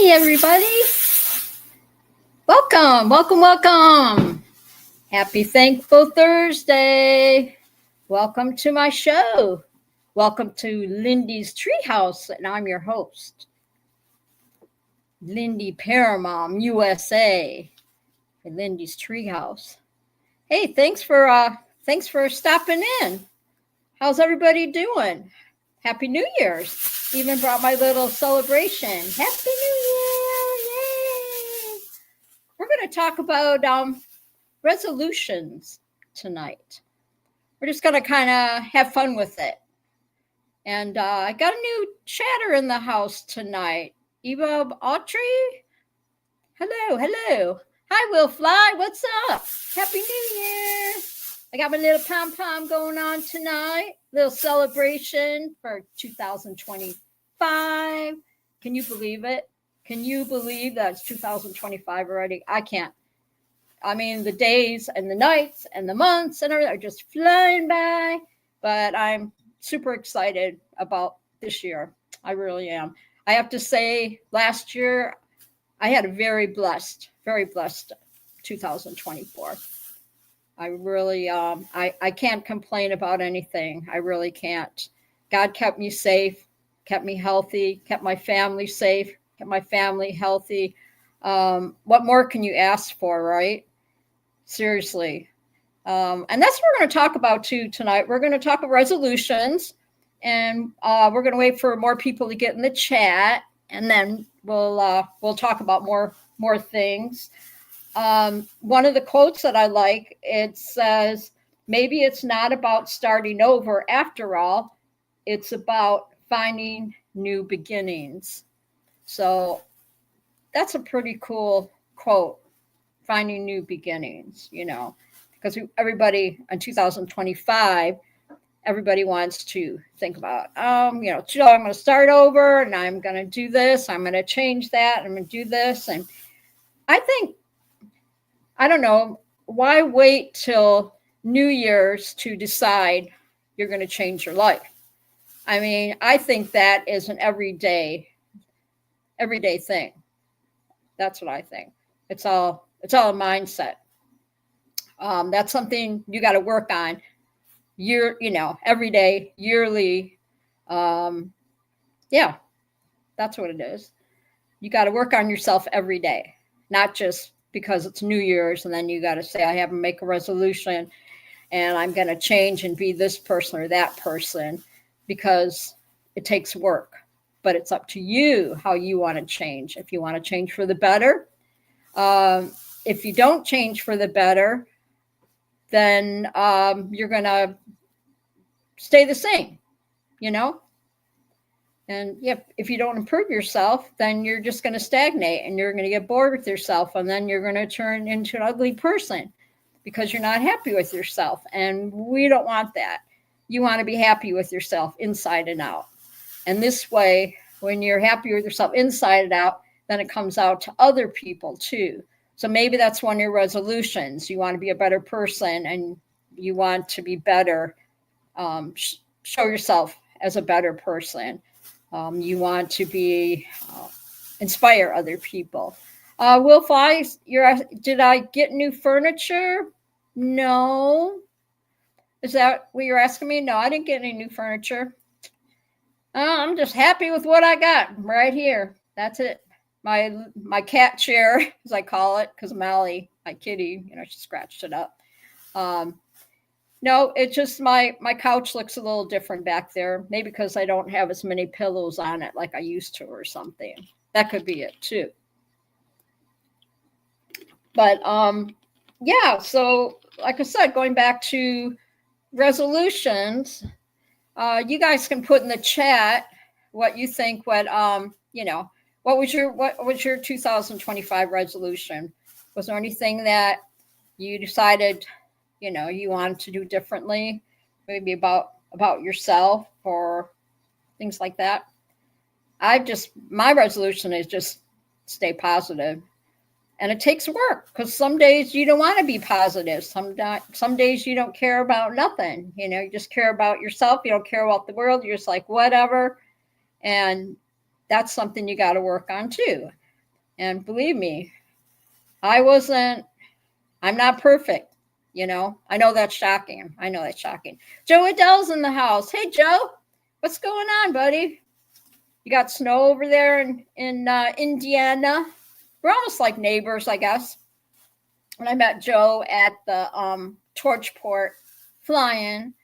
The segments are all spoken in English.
Hey, everybody. Welcome. Happy Thankful Thursday. Welcome to my show. Welcome to Lindy's Treehouse, and I'm your host, Lindy Paramom, USA, at Lindy's Treehouse. Hey, thanks for stopping in. How's everybody doing? Happy New Year's. Even brought my little celebration. Happy New Year. Yay. We're going to talk about resolutions tonight. We're just going to kind of have fun with it. And I got a new chatter in the house tonight. Eva Autry. Hello. Hi, Will Fly. What's up? Happy New Year. I got my little pom-pom going on tonight. Little celebration for 2025. Can you believe it? Can you believe that it's 2025 already? I can't. I mean, the days and the nights and the months and everything are just flying by. But I'm super excited about this year. I really am. I have to say, last year, I had a very blessed 2024. I really, I can't complain about anything. I really can't. God kept me safe, kept me healthy, kept my family safe, kept my family healthy. What more can you ask for, right? Seriously. And that's what we're going to talk about too tonight. We're going to talk about resolutions, and we're going to wait for more people to get in the chat, and then we'll talk about more things. One of the quotes that I like, it says, maybe it's not about starting over after all, it's about finding new beginnings. So that's a pretty cool quote, finding new beginnings, because everybody in 2025, everybody wants to think about, I'm going to start over and I'm going to do this. I'm going to change that. I'm going to do this. And I don't know, why wait till New Year's to decide you're going to change your life? I mean, I think that is an everyday thing. That's what I think. It's all a mindset. That's something you got to work on every day, yearly. Yeah, that's what it is. You got to work on yourself every day, not just because it's New Year's and then you got to say, I have to make a resolution and I'm going to change and be this person or that person, because it takes work. But it's up to you how you want to change. If you want to change for the better, if you don't change for the better, then you're going to stay the same, And if you don't improve yourself, then you're just going to stagnate and you're going to get bored with yourself. And then you're going to turn into an ugly person because you're not happy with yourself. And we don't want that. You want to be happy with yourself inside and out. And this way, when you're happy with yourself inside and out, then it comes out to other people too. So maybe that's one of your resolutions. You want to be a better person and you want to be better. Show yourself as a better person. You want to be inspire other people. Will Fly, did I get new furniture? No. Is that what you're asking me? No, I didn't get any new furniture. I'm just happy with what I got right here. That's it. My cat chair, as I call it, because Mally, my kitty, she scratched it up. No, it's just my couch looks a little different back there. Maybe because I don't have as many pillows on it like I used to or something. That could be it too. But yeah, so like I said, going back to resolutions, you guys can put in the chat what you think, what was your 2025 resolution? Was there anything that you decided you wanted to do differently, maybe about yourself or things like that? My resolution is just stay positive. And it takes work because some days you don't want to be positive. Some days you don't care about nothing. You just care about yourself. You don't care about the world. You're just like, whatever. And that's something you got to work on too. And believe me, I'm not perfect. I know that's shocking. Joe Adele's in the house. Hey, Joe, what's going on, buddy? You got snow over there in Indiana? We're almost like neighbors, I guess. When I met Joe at the Torchport fly-in,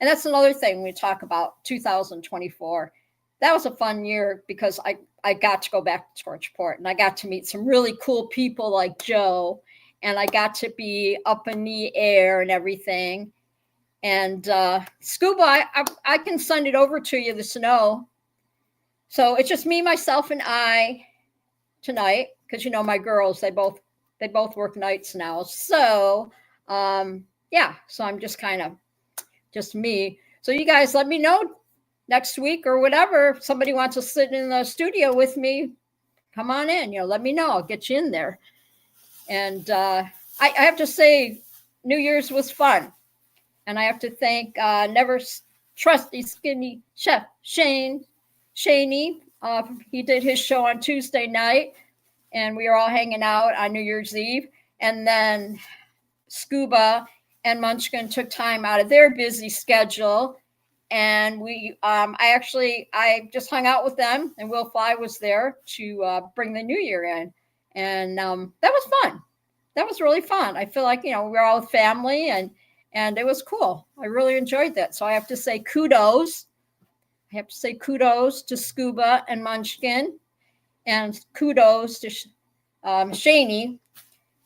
and that's another thing we talk about 2024. That was a fun year because I got to go back to Torchport and I got to meet some really cool people like Joe, and I got to be up in the air and everything. And scuba, I can send it over to you, the snow. So it's just me, myself, and I tonight because my girls they both work nights now. So yeah, so I'm just kind of just me. So you guys let me know next week or whatever. If somebody wants to sit in the studio with me, come on in. Let me know. I'll get you in there. And I have to say, New Year's was fun. And I have to thank Never Trusty Skinny Chef Shaney. He did his show on Tuesday night, and we were all hanging out on New Year's Eve. And then Scuba and Munchkin took time out of their busy schedule, and I just hung out with them, and Will Fly was there to bring the new year in, and that was fun. That was really fun. I feel like we're all with family, and it was cool. I really enjoyed that. So I have to say kudos. I have to say kudos to Scuba and Munchkin, and kudos to Shaney.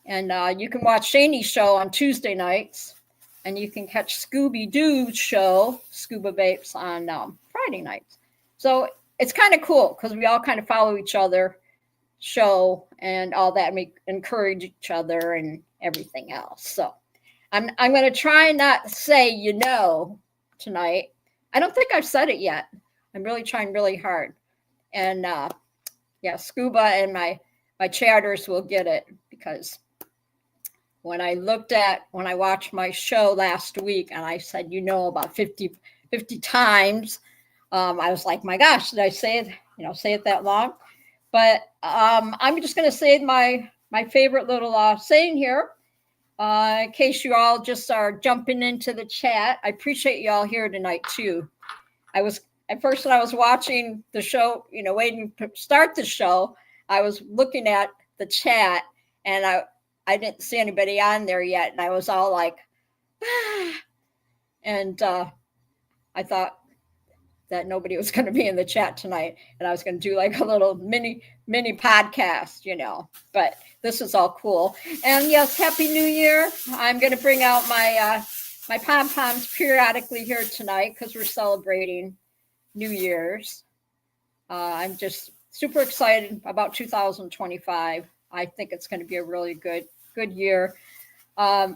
And you can watch Shaney's show on Tuesday nights, and you can catch Scooby-Doo's show, Scuba Vapes, on Friday nights. So it's kind of cool because we all kind of follow each other, show, and all that. And we encourage each other and everything else. So I'm going to try not to say tonight. I don't think I've said it yet. I'm really trying really hard. And yeah, Scuba and my chatters will get it because when I watched my show last week and I said, about 50 times, I was like, my gosh, did I say it that long? But I'm just going to say my favorite little saying here, in case you all just are jumping into the chat. I appreciate you all here tonight too. At first when I was watching the show, waiting to start the show, I was looking at the chat and I didn't see anybody on there yet. And I was all like, ah. And I thought that nobody was going to be in the chat tonight. And I was going to do like a little mini podcast, but this is all cool. And yes, Happy New Year. I'm going to bring out my pom-poms periodically here tonight because we're celebrating New Year's. I'm just super excited about 2025. I think it's going to be a really good year. I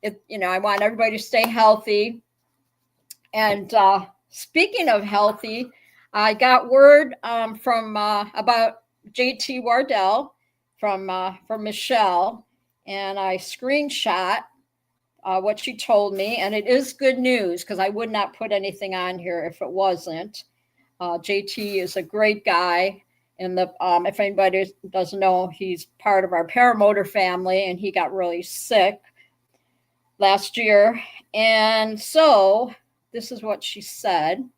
want everybody to stay healthy. And speaking of healthy, I got word from about JT Wardell from Michelle, and I screenshot what she told me, and it is good news because I would not put anything on here if it wasn't. JT is a great guy. And if anybody doesn't know, he's part of our paramotor family, and he got really sick last year. And so this is what she said.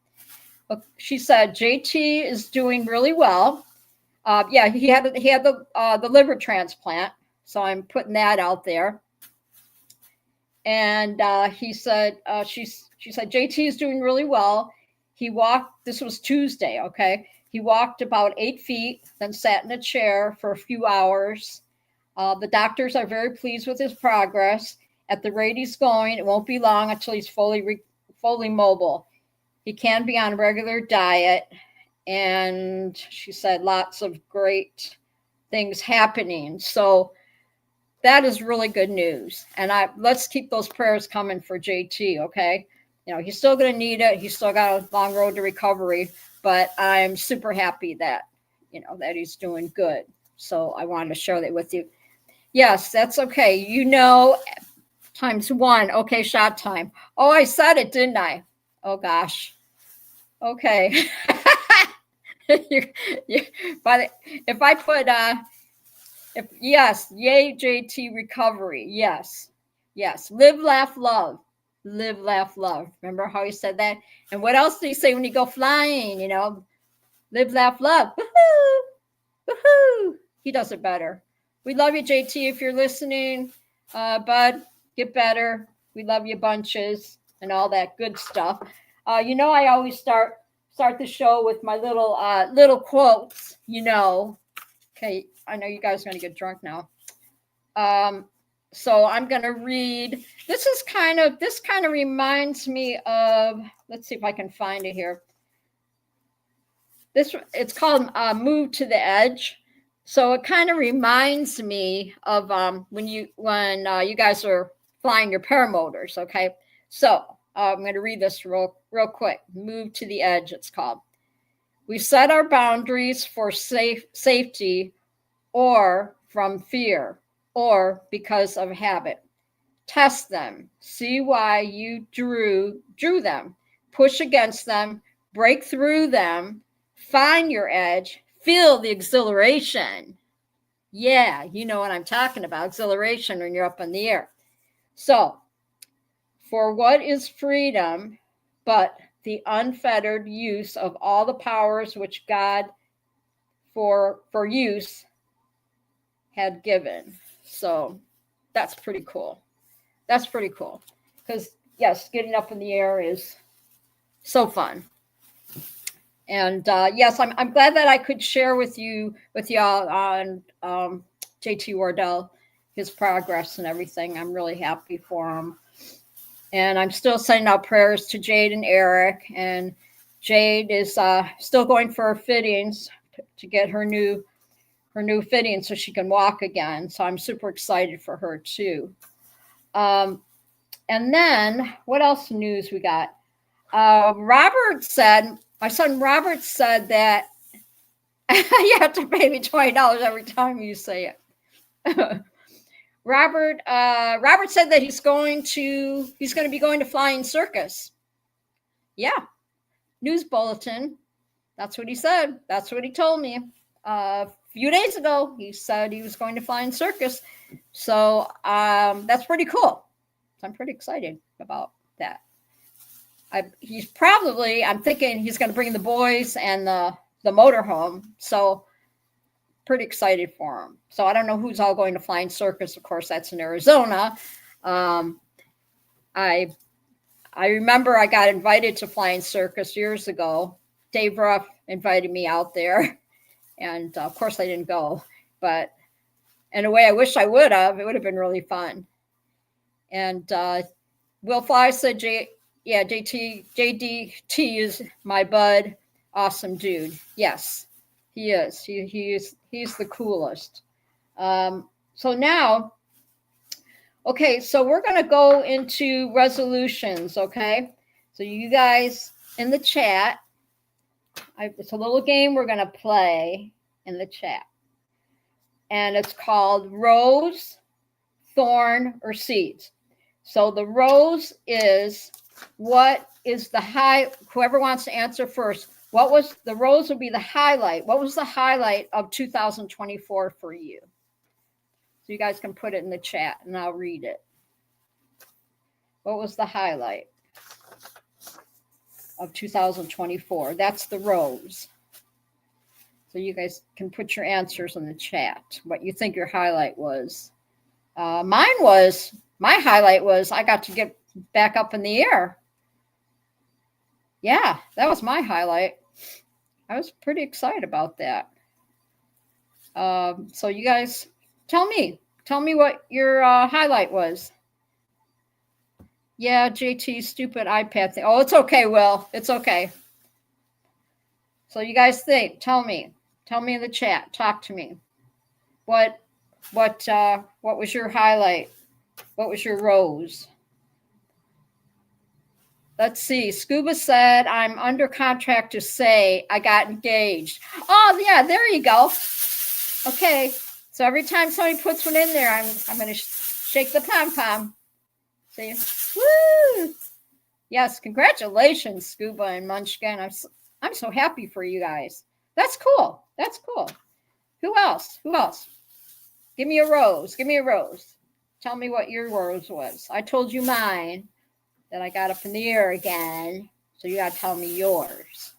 She said JT is doing really well. Yeah, he had the liver transplant, so I'm putting that out there. And he said she said JT is doing really well. He walked. This was Tuesday. Okay. He walked about 8 feet, then sat in a chair for a few hours. The doctors are very pleased with his progress. At the rate he's going, it won't be long until he's fully mobile. He can be on a regular diet. And she said lots of great things happening. So that is really good news. And let's keep those prayers coming for JT, okay? He's still going to need it. He's still got a long road to recovery. But I'm super happy that, that he's doing good. So I wanted to share that with you. Yes, that's okay. Times one. Okay, shot time. Oh, I said it, didn't I? Oh, gosh. Okay. But if I put Yes, yay, JT recovery. Yes, yes. Live, laugh, love. Live, laugh, love. Remember how he said that? And what else do you say when you go flying? Live, laugh, love. Woohoo! Woohoo! He does it better. We love you, JT. If you're listening, bud, get better. We love you bunches and all that good stuff. I always start the show with my little quotes. Okay, I know you guys are gonna get drunk now. So I'm gonna read. This kind of reminds me of. Let's see if I can find it here. It's called "Move to the Edge." So it kind of reminds me of when you guys are flying your paramotors. Okay, so I'm going to read this real quick. Move to the edge. It's called. We set our boundaries for safety, or from fear, or because of habit. Test them. See why you drew them. Push against them. Break through them. Find your edge. Feel the exhilaration. Yeah, you know what I'm talking about. Exhilaration when you're up in the air. So, for what is freedom but the unfettered use of all the powers which God for use had given? So, that's pretty cool. That's pretty cool. Because, yes, getting up in the air is so fun. And yes, I'm glad that I could share with y'all on JT Wardell, his progress and everything. I'm really happy for him. And I'm still sending out prayers to Jade and Eric. And Jade is still going for her fittings to get her new fitting so she can walk again. So I'm super excited for her too. And then what else news we got? My son Robert said that you have to pay me $20 every time you say it. Robert said that he's going to be going to flying circus. Yeah, news bulletin. That's what he said. That's what he told me a few days ago. He said he was going to flying circus. So that's pretty cool. So I'm pretty excited about that. I'm thinking he's going to bring the boys and the motorhome. So pretty excited for him. So I don't know who's all going to flying circus. Of course, that's in Arizona. I remember I got invited to flying circus years ago. Dave Ruff invited me out there, and of course I didn't go. But in a way, I wish I would have. It would have been really fun. And Will Fly said, JDT is my bud. Awesome dude. Yes, he is. He's the coolest. So now, okay, so we're going to go into resolutions, okay? So you guys in the chat, it's a little game we're going to play in the chat. And it's called Rose, Thorn, or Seeds. So the rose is, what is the high, whoever wants to answer first, the rose would be the highlight. What was the highlight of 2024 for you? So you guys can put it in the chat and I'll read it. What was the highlight of 2024? That's the rose. So you guys can put your answers in the chat, what you think your highlight was. My highlight was I got to get back up in the air. Yeah, that was my highlight. I was pretty excited about that. So you guys tell me what your highlight was. Yeah, JT, stupid iPad thing. Oh, it's okay, Will. It's okay. So you guys think, tell me in the chat, talk to me. What was your highlight? What was your rose? Let's see. Scuba said, I'm under contract to say I got engaged. Oh, yeah, there you go. Okay. So every time somebody puts one in there, I'm going to shake the pom-pom. See? Woo! Yes, congratulations, Scuba and Munchkin. I'm so happy for you guys. That's cool. Who else? Give me a rose. Give me a rose. Tell me what your rose was. I told you mine that I got up in the air again. So you got to tell me yours.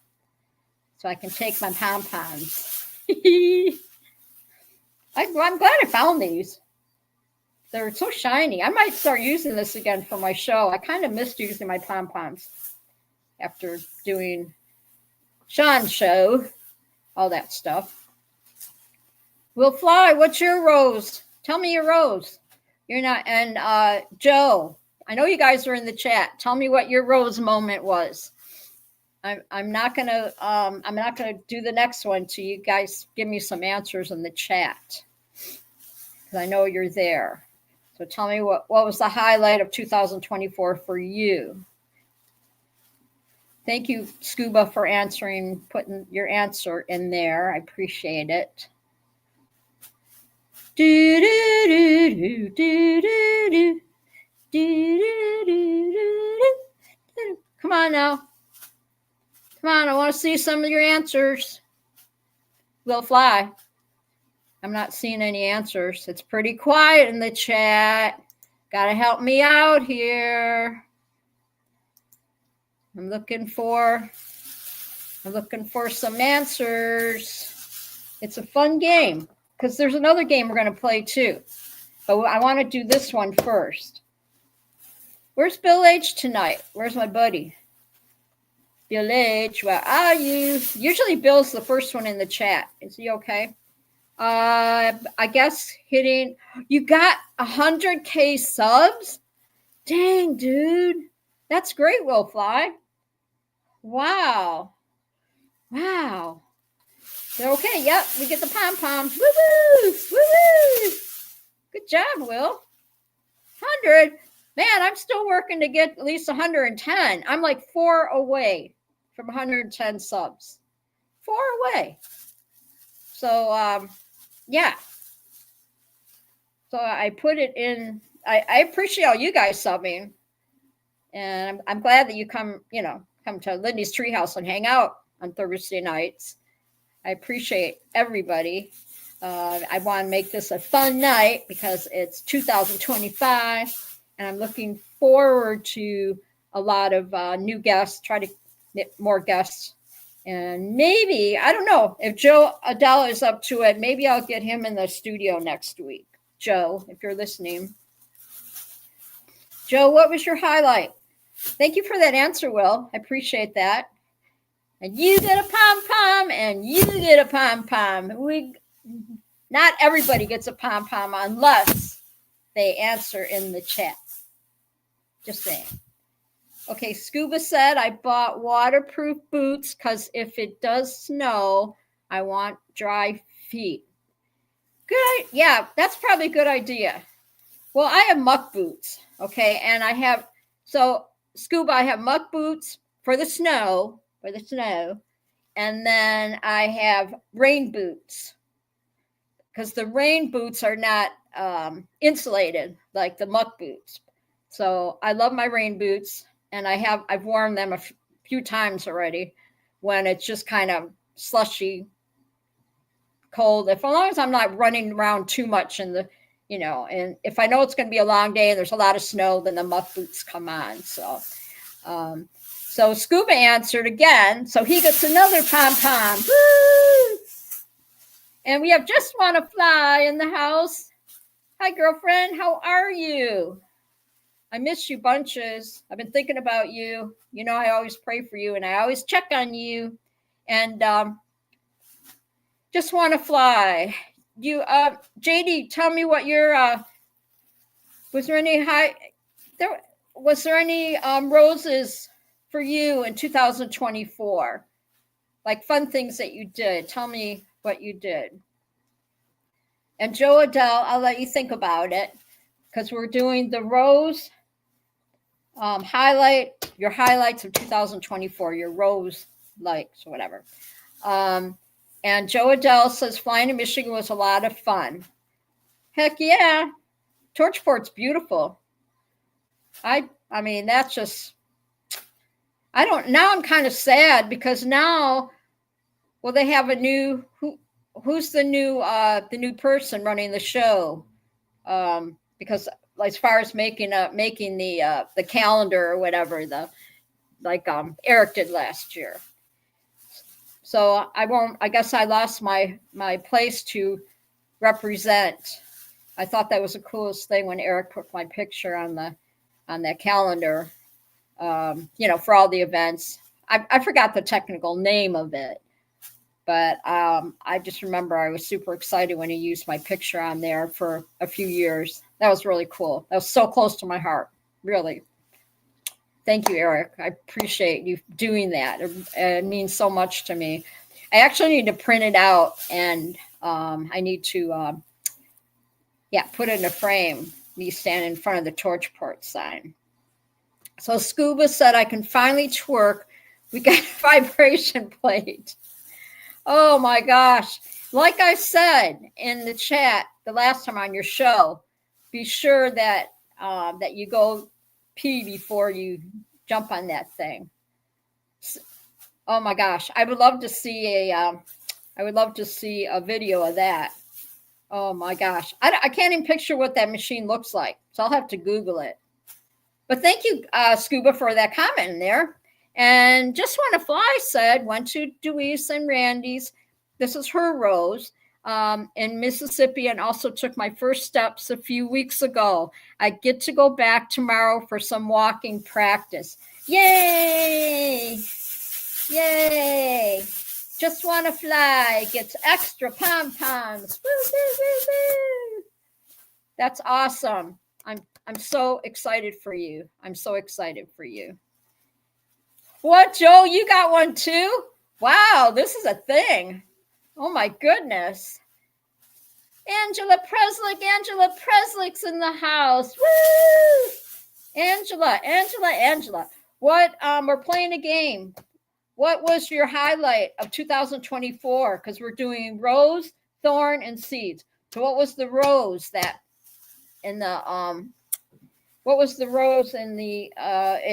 So I can take my pom-poms. I'm glad I found these. They're so shiny. I might start using this again for my show. I kind of missed using my pom-poms after doing Sean's show, all that stuff. Will Fly, what's your rose? Tell me your rose. You're not, and Joe, I know you guys are in the chat. Tell me what your rose moment was. I'm not gonna do the next one till you guys give me some answers in the chat, because I know you're there. So tell me what was the highlight of 2024 for you? Thank you, Scuba, for putting your answer in there. I appreciate it. Do do do do do do do do do. Come on now. Come on, I want to see some of your answers. Will Fly. I'm not seeing any answers. It's pretty quiet in the chat. Gotta help me out here. I'm looking for some answers. It's a fun game because there's another game we're going to play too. But I want to do this one first. Where's Bill H tonight? Where's my buddy? Bill H, where are you? Usually Bill's the first one in the chat. Is he okay? I guess you got 100K subs? Dang, dude. That's great, Will Fly. Wow. Okay, yep, we get the pom-poms. Woo-woo! Woo-woo! Good job, Will. 100. Man, I'm still working to get at least 110. I'm like 4 away from 110 subs. 4 away. So, yeah. So I put it in. I appreciate all you guys subbing. And I'm glad that you come to Lindy's Treehouse and hang out on Thursday nights. I appreciate everybody. I want to make this a fun night because it's 2025, and I'm looking forward to a lot of new guests, try to get more guests. And maybe, I don't know, if Joe Adela is up to it, maybe I'll get him in the studio next week. Joe, if you're listening. Joe, what was your highlight? Thank you for that answer, Will. I appreciate that. And you get a pom-pom, and you get a pom-pom. Not everybody gets a pom-pom unless they answer in the chat. Just saying. Okay, Scuba said, I bought waterproof boots because if it does snow, I want dry feet. Good. Yeah, that's probably a good idea. Well, I have muck boots, okay? And Scuba, I have muck boots for the snow, and then I have rain boots because the rain boots are not insulated like the muck boots. So I love my rain boots, and I've worn them a few times already when it's just kind of slushy, cold. As long as I'm not running around too much in the, and if I know it's going to be a long day and there's a lot of snow, then the muck boots come on. So Scuba answered again. So he gets another pom-pom. Woo! And we have Just Wanna Fly in the house. Hi, girlfriend. How are you? I miss you bunches. I've been thinking about you. I always pray for you and I always check on you. And Just Wanna Fly. JD, tell me what your was there any roses for you in 2024? Like fun things that you did. Tell me what you did. And Joe Adele, I'll let you think about it because we're doing the rose your highlights of 2024, your rose likes or whatever. And Joe Adele says flying to Michigan was a lot of fun. Heck yeah. Torchport's beautiful. I mean, that's just, now I'm kind of sad because now, they have a new, who's the new person running the show? Because as far as making the calendar or whatever, Eric did last year. So I won't. I guess I lost my place to represent. I thought that was the coolest thing when Eric put my picture on that calendar. For all the events. I forgot the technical name of it, but I just remember I was super excited when he used my picture on there for a few years. That was really cool. That was so close to my heart. Really. Thank you, Eric. I appreciate you doing that. It means so much to me. I actually need to print it out, and I need to, put it in a frame. Me standing in front of the torch port sign. So Scuba said, I can finally twerk. We got a vibration plate. Oh my gosh. Like I said in the chat the last time on your show, be sure that that you go pee before you jump on that thing. Oh my gosh. I would love to see a video of that. Oh my gosh. I can't even picture what that machine looks like. So I'll have to Google it. But thank you, Scuba, for that comment in there. And Just Want to Fly said, went to Deweese and Randy's. This is her rose in Mississippi, and also took my first steps a few weeks ago. I get to go back tomorrow for some walking practice. Yay! Yay! Just Want to Fly gets extra pom-poms. Woo, woo, woo, woo. That's awesome. I'm so excited for you. I'm so excited for you. What, Joe? You got one too? Wow, this is a thing. Oh my goodness. Angela Preslick's in the house. Woo! Angela. What? We're playing a game. What was your highlight of 2024? Because we're doing rose, thorn, and seeds. So what was the rose that in the what was the rose in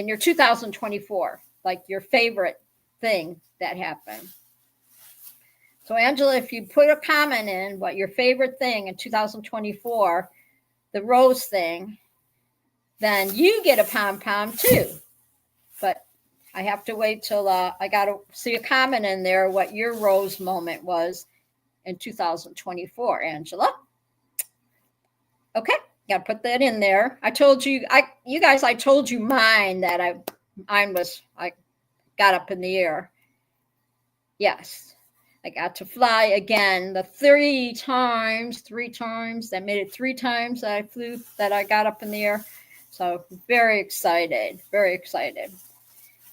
your 2024? Like your favorite thing that happened? So Angela, if you put a comment in what your favorite thing in 2024, the rose thing, then you get a pom-pom too. But I have to wait till I got to see a comment in there what your rose moment was in 2024, Angela. Okay. Got to put that in there. I told you, I told you mine that I got up in the air. Yes, I got to fly again. The three times that made it 3 times that I flew, that I got up in the air. So very excited, very excited.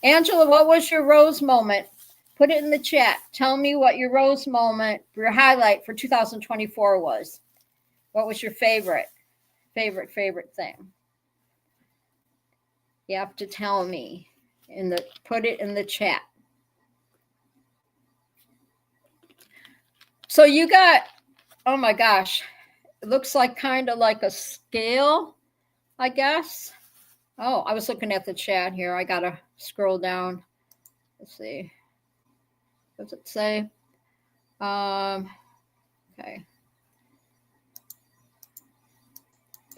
Angela, what was your rose moment? Put it in the chat. Tell me what your rose moment, your highlight for 2024 was. What was your favorite thing? You have to tell me put it in the chat. So you got, oh my gosh, it looks like kind of like a scale, I guess. Oh, I was looking at the chat here. I gotta scroll down. Let's see. What does it say? Okay.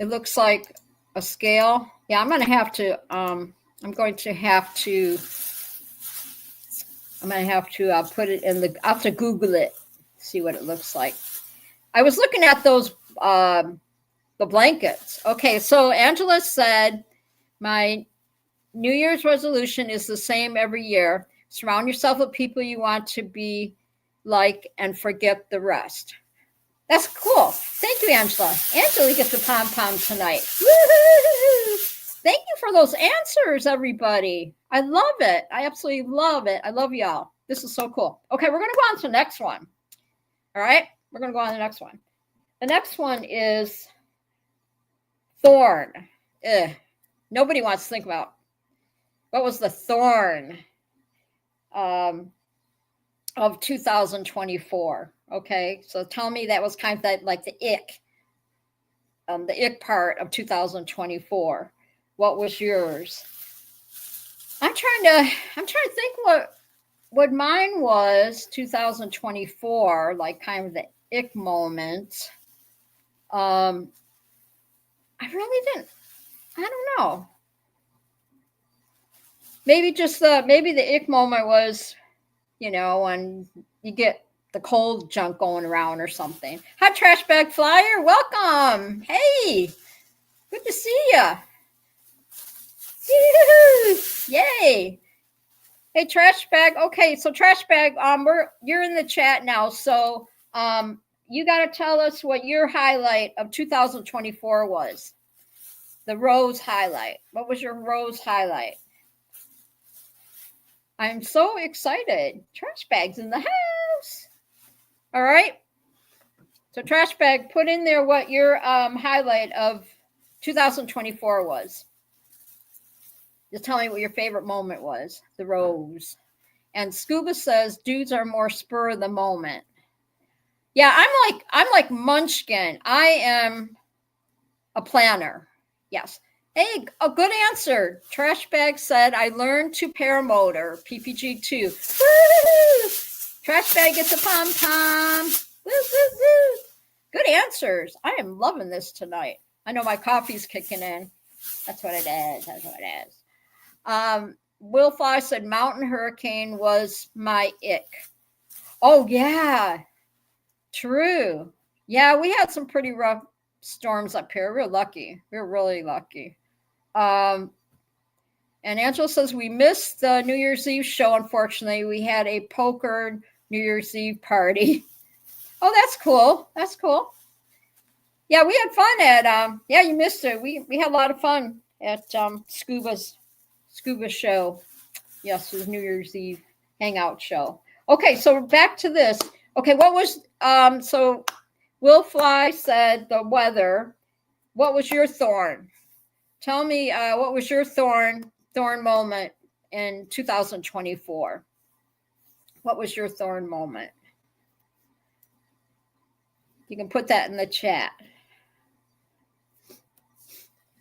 It looks like a scale. Yeah, I'm going to have to put it in I'll have to Google it, see what it looks like. I was looking at those, the blankets. Okay, so Angela said, my New Year's resolution is the same every year. Surround yourself with people you want to be like and forget the rest. That's cool. Thank you, Angela. Angela gets a pom-pom tonight. Woo-hoo-hoo-hoo. Thank you for those answers, everybody. I love it. I absolutely love it. I love y'all. This is so cool. Okay, we're going to go on to the next one. All right? We're going to go on to the next one. The next one is thorn. Nobody wants to think about what was the thorn of 2024. Okay, so tell me that was kind of like the ick part of 2024. What was yours? I'm trying to think what mine was 2024, like kind of the ick moment. I really didn't. I don't know. Maybe the ick moment was, when you get the cold junk going around or something. Hi, Trash Bag Flyer. Welcome. Hey, good to see you. Yay. Hey, Trash Bag. Okay, so Trash Bag, you're in the chat now. So you got to tell us what your highlight of 2024 was. The Rose highlight. What was your Rose highlight? I'm so excited. Trash Bag's in the house. All right. So Trash Bag, put in there what your highlight of 2024 was. Just tell me what your favorite moment was. The Rose. And Scuba says dudes are more spur of the moment. Yeah, I'm like Munchkin. I am a planner. Yes. Hey, a good answer. Trash Bag said I learned to paramotor. PPG 2. Woo! Trash Bag gets a pom pom. Woo, woo, woo. Good answers. I am loving this tonight. I know my coffee's kicking in. That's what it is. That's what it is. Will Fly said Mountain Hurricane was my ick. Oh, yeah. True. Yeah, we had some pretty rough storms up here. We're lucky. We're really lucky. And Angela says we missed the New Year's Eve show. Unfortunately, we had a poker New Year's Eve party. Oh, that's cool. That's cool. Yeah, we had fun at yeah, you missed it. We had a lot of fun at Scuba show. Yes, it was New Year's Eve hangout show. Okay, so back to this. Okay, what was so Will Fly said the weather. What was your thorn? Tell me what was your thorn moment in 2024? What was your thorn moment? You can put that in the chat.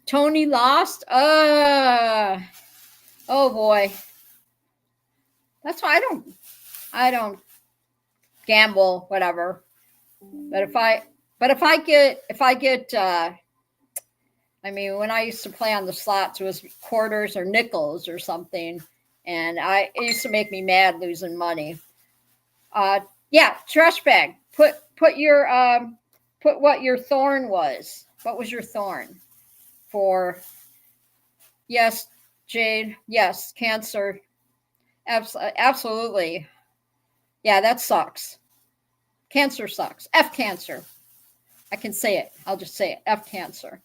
Tony lost? Oh boy. That's why I don't gamble, whatever. But if I get I mean, when I used to play on the slots, it was quarters or nickels or something, and it used to make me mad losing money. Yeah, Trash Bag. Put what your thorn was. What was your thorn for? Yes, Jade. Yes, cancer. Absolutely. Yeah, that sucks. Cancer sucks. F cancer. I can say it. I'll just say it. F cancer.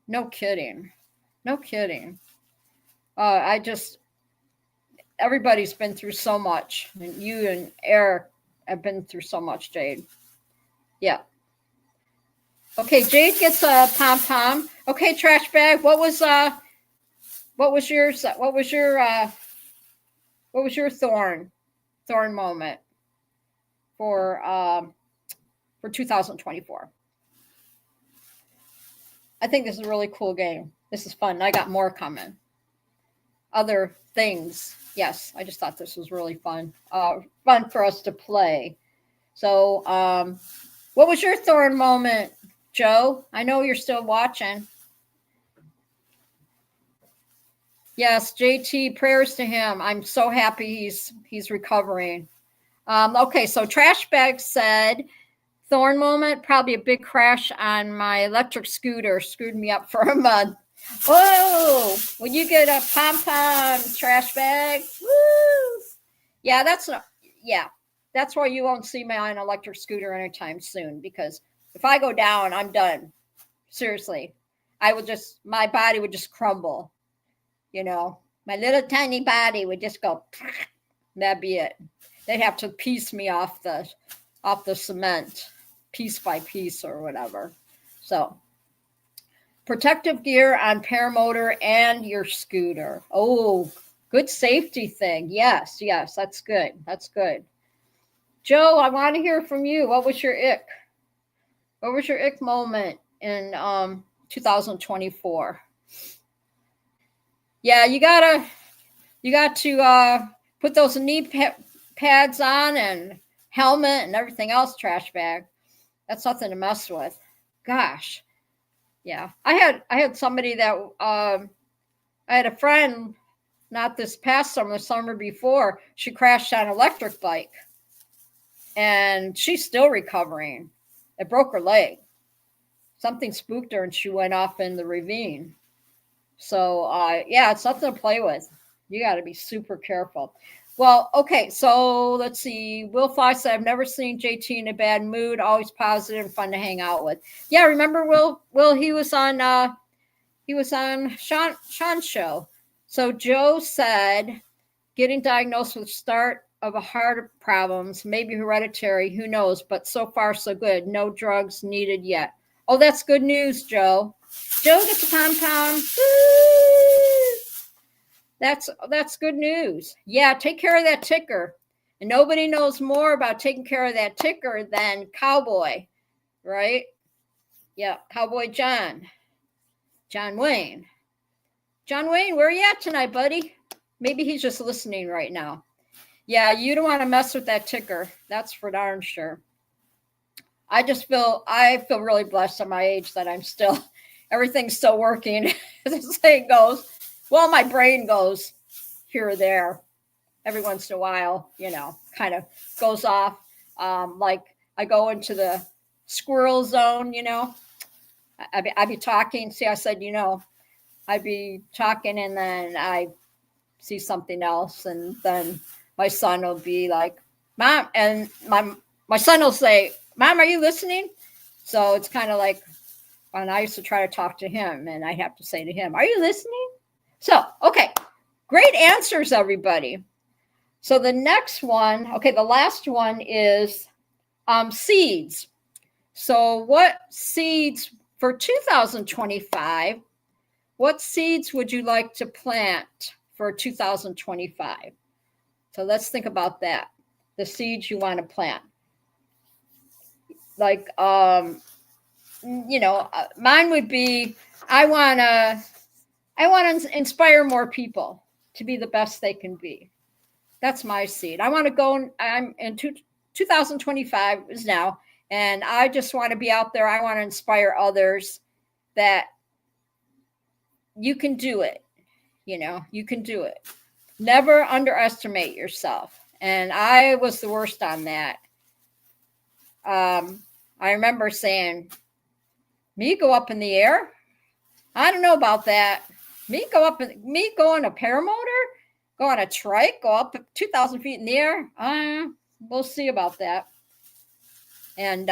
No kidding. No kidding. Everybody's been through so much. And you and Eric have been through so much, Jade. Yeah. Okay, Jade gets a pom pom. Okay, Trash Bag. What was your thorn moment for 2024? I think this is a really cool game. This is fun. I got more coming. Other things. Yes, I just thought this was really fun. Fun for us to play. So, what was your thorn moment, Joe? I know you're still watching. Yes, JT, prayers to him. I'm so happy he's recovering. Okay, so Trash Bag said, thorn moment, probably a big crash on my electric scooter, screwed me up for a month. Whoa, when you get a pom-pom, Trash Bag. Woo! Yeah, that's why you won't see me on an electric scooter anytime soon, because if I go down, I'm done. Seriously. My body would just crumble. My little tiny body would just go, that'd be it. They'd have to piece me off the cement, piece by piece or whatever. So, protective gear on paramotor and your scooter. Oh, good safety thing. Yes, that's good. That's good. Joe, I want to hear from you. What was your ick? What was your ick moment in 2024? Yeah, you got to put those knee pads on and helmet and everything else, trash bag. That's nothing to mess with. Gosh. Yeah. I had somebody that I had a friend, not this past summer, the summer before, she crashed on an electric bike. And she's still recovering. It broke her leg. Something spooked her and she went off in the ravine. So yeah, it's nothing to play with. You got to be super careful. Well, okay, so let's see. Will Fly said, I've never seen JT in a bad mood, always positive and fun to hang out with. Yeah, remember Will? He was on Sean's show. So Joe said, getting diagnosed with start of a heart problems, maybe hereditary, who knows, but so far so good. No drugs needed yet. Oh, that's good news, Joe. Joe gets a pom-pom. That's good news. Yeah, take care of that ticker. And nobody knows more about taking care of that ticker than Cowboy, right? Yeah, Cowboy John Wayne. John Wayne, where are you at tonight, buddy? Maybe he's just listening right now. Yeah, you don't want to mess with that ticker. That's for darn sure. I feel really blessed at my age that everything's still working, as the saying goes. Well, my brain goes here or there every once in a while, kind of goes off. Like I go into the squirrel zone, I'd be talking. See, I said, I'd be talking and then I see something else. And then my son will be like, Mom, and my son will say, Mom, are you listening? So it's kind of like when I used to try to talk to him and I have to say to him, are you listening? So, okay, great answers, everybody. So the next one, okay, the last one is seeds. So what seeds for 2025, what seeds would you like to plant for 2025? So let's think about that. The seeds you want to plant. Like, mine would be, I want to inspire more people to be the best they can be. That's my seed. I want to go, I'm in 2025 is now, and I just want to be out there. I want to inspire others that you can do it. You can do it. Never underestimate yourself. And I was the worst on that. I remember saying, me go up in the air? I don't know about that. Me go on a paramotor? Go on a trike? Go up 2,000 feet in the air? We'll see about that. And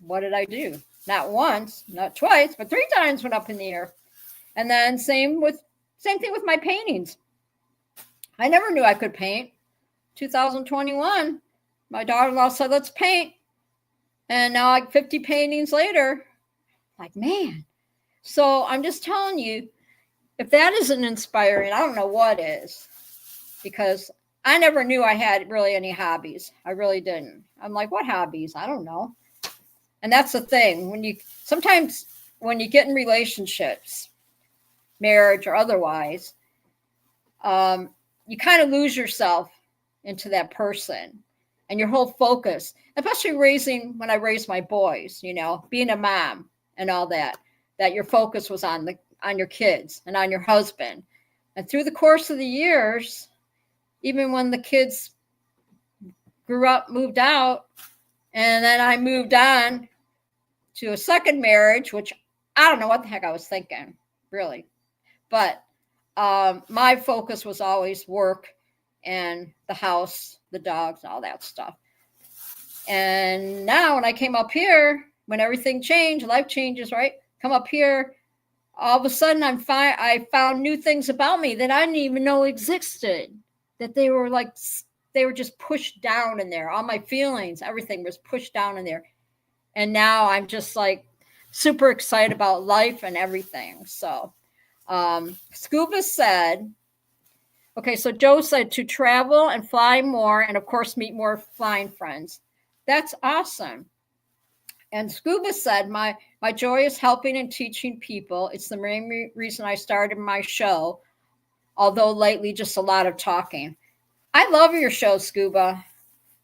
what did I do? Not once, not twice, but 3 times went up in the air. And then same thing with my paintings. I never knew I could paint. 2021, my daughter-in-law said, let's paint. And now, like 50 paintings later, like, man. So I'm just telling you, if that isn't inspiring, I don't know what is. Because I never knew I had really any hobbies. I really didn't. I'm like, what hobbies? I don't know. And that's the thing. Sometimes when you get in relationships, marriage or otherwise, you kind of lose yourself into that person and your whole focus, especially when I raised my boys, being a mom and all that your focus was on your kids and on your husband. And through the course of the years, even when the kids grew up, moved out, and then I moved on to a second marriage, which I don't know what the heck I was thinking, really. But my focus was always work and the house, the dogs, all that stuff. And now when I came up here, when everything changed, life changes, right? Come up here, all of a sudden I found new things about me that I didn't even know existed, that they were just pushed down in there. All my feelings, everything was pushed down in there. And now I'm just like super excited about life and everything. So Scuba said, okay, so Joe said to travel and fly more and, of course, meet more flying friends. That's awesome. And Scuba said, my joy is helping and teaching people. It's the main reason I started my show, although lately just a lot of talking. I love your show, Scuba.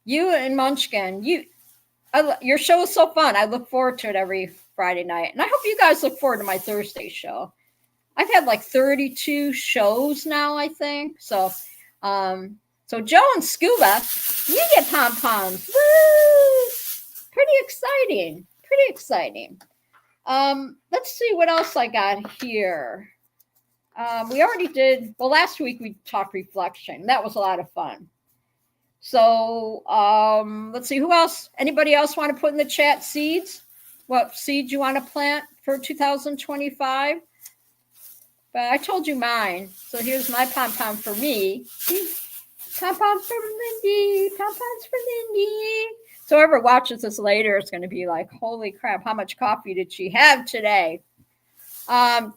You and Munchkin. Your show is so fun. I look forward to it every Friday night. And I hope you guys look forward to my Thursday show. I've had like 32 shows now, I think. So Joe and Scuba, you get pom-poms. Woo! Pretty exciting. Pretty exciting. Let's see what else I got here. We already did, well, last week we talked reflection. That was a lot of fun. So let's see, who else? Anybody else want to put in the chat seeds? What seeds you want to plant for 2025? But I told you mine. So here's my pom-pom for me. Pom-poms for Lindy. Pom-poms for Lindy. So whoever watches this later is going to be like, holy crap, how much coffee did she have today?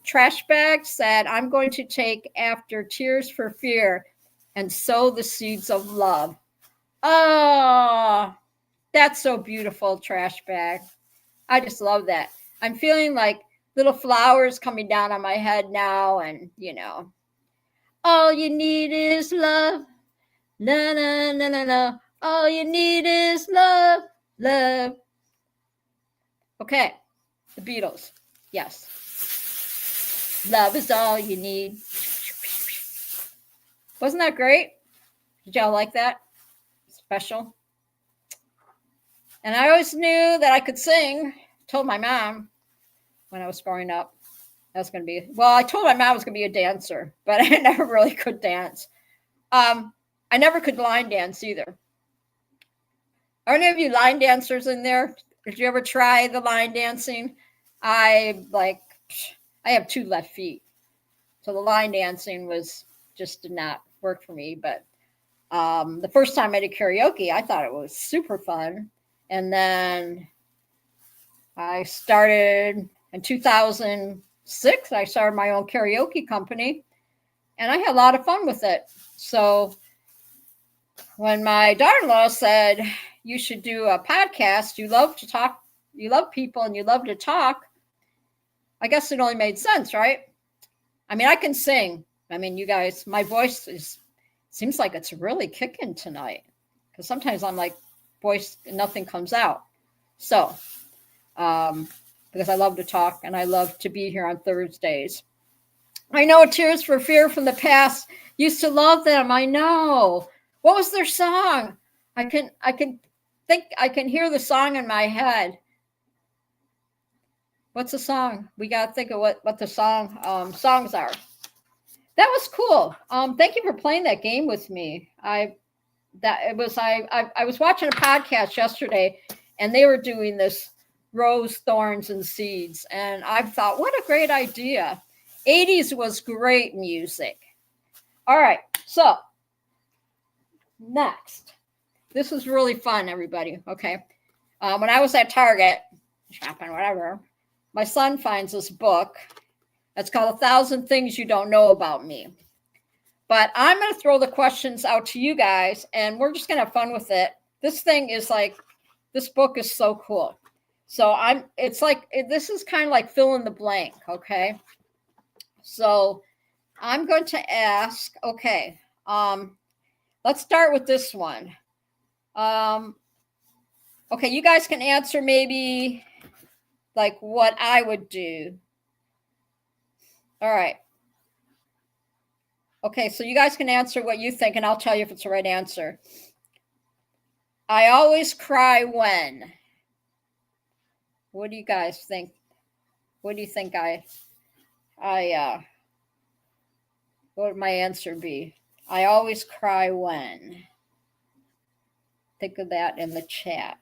Trash Bag said, I'm going to take after Tears for Fear and sow the seeds of love. Oh, that's so beautiful, Trash Bag. I just love that. I'm feeling like little flowers coming down on my head now, and all you need is love. Na na na na na. All you need is love, love. Okay, the Beatles. Yes. Love is all you need. Wasn't that great? Did y'all like that? Special. And I always knew that I could sing. Told my mom when I was growing up I was going to be, well, I told my mom I was going to be a dancer, but I never really could dance. I never could line dance either. Are any of you line dancers in there? Did you ever try the line dancing? I have 2 left feet. So the line dancing just did not work for me. But the first time I did karaoke, I thought it was super fun. And then I started in 2006. I started my own karaoke company, and I had a lot of fun with it. So when my daughter-in-law said, you should do a podcast, you love to talk, you love people, and you love to talk, I guess it only made sense, right? I mean, I can sing. I mean, you guys, my voice seems like it's really kicking tonight, because sometimes I'm like, voice, nothing comes out. So, because I love to talk and I love to be here on Thursdays. I know Tears for Fear from the past. Used to love them. I know. What was their song? I can hear the song in my head. What's the song? We got to think of what the songs are. That was cool. Thank you for playing that game with me. I was watching a podcast yesterday, and they were doing this Rose, Thorns, and Seeds, and I thought, what a great idea. 80s was great music. All right, so next. This was really fun, everybody, okay? When I was at Target, shopping, whatever, my son finds this book. It's called 1,000 Things You Don't Know About Me. But I'm going to throw the questions out to you guys, and we're just going to have fun with it. This book is so cool. So this is kind of like fill in the blank, okay? So I'm going to ask, okay, let's start with this one. Okay, you guys can answer maybe like what I would do. All right. Okay, so you guys can answer what you think, and I'll tell you if it's the right answer. I always cry when. What do you guys think? What do you think what would my answer be? I always cry when. Think of that in the chat.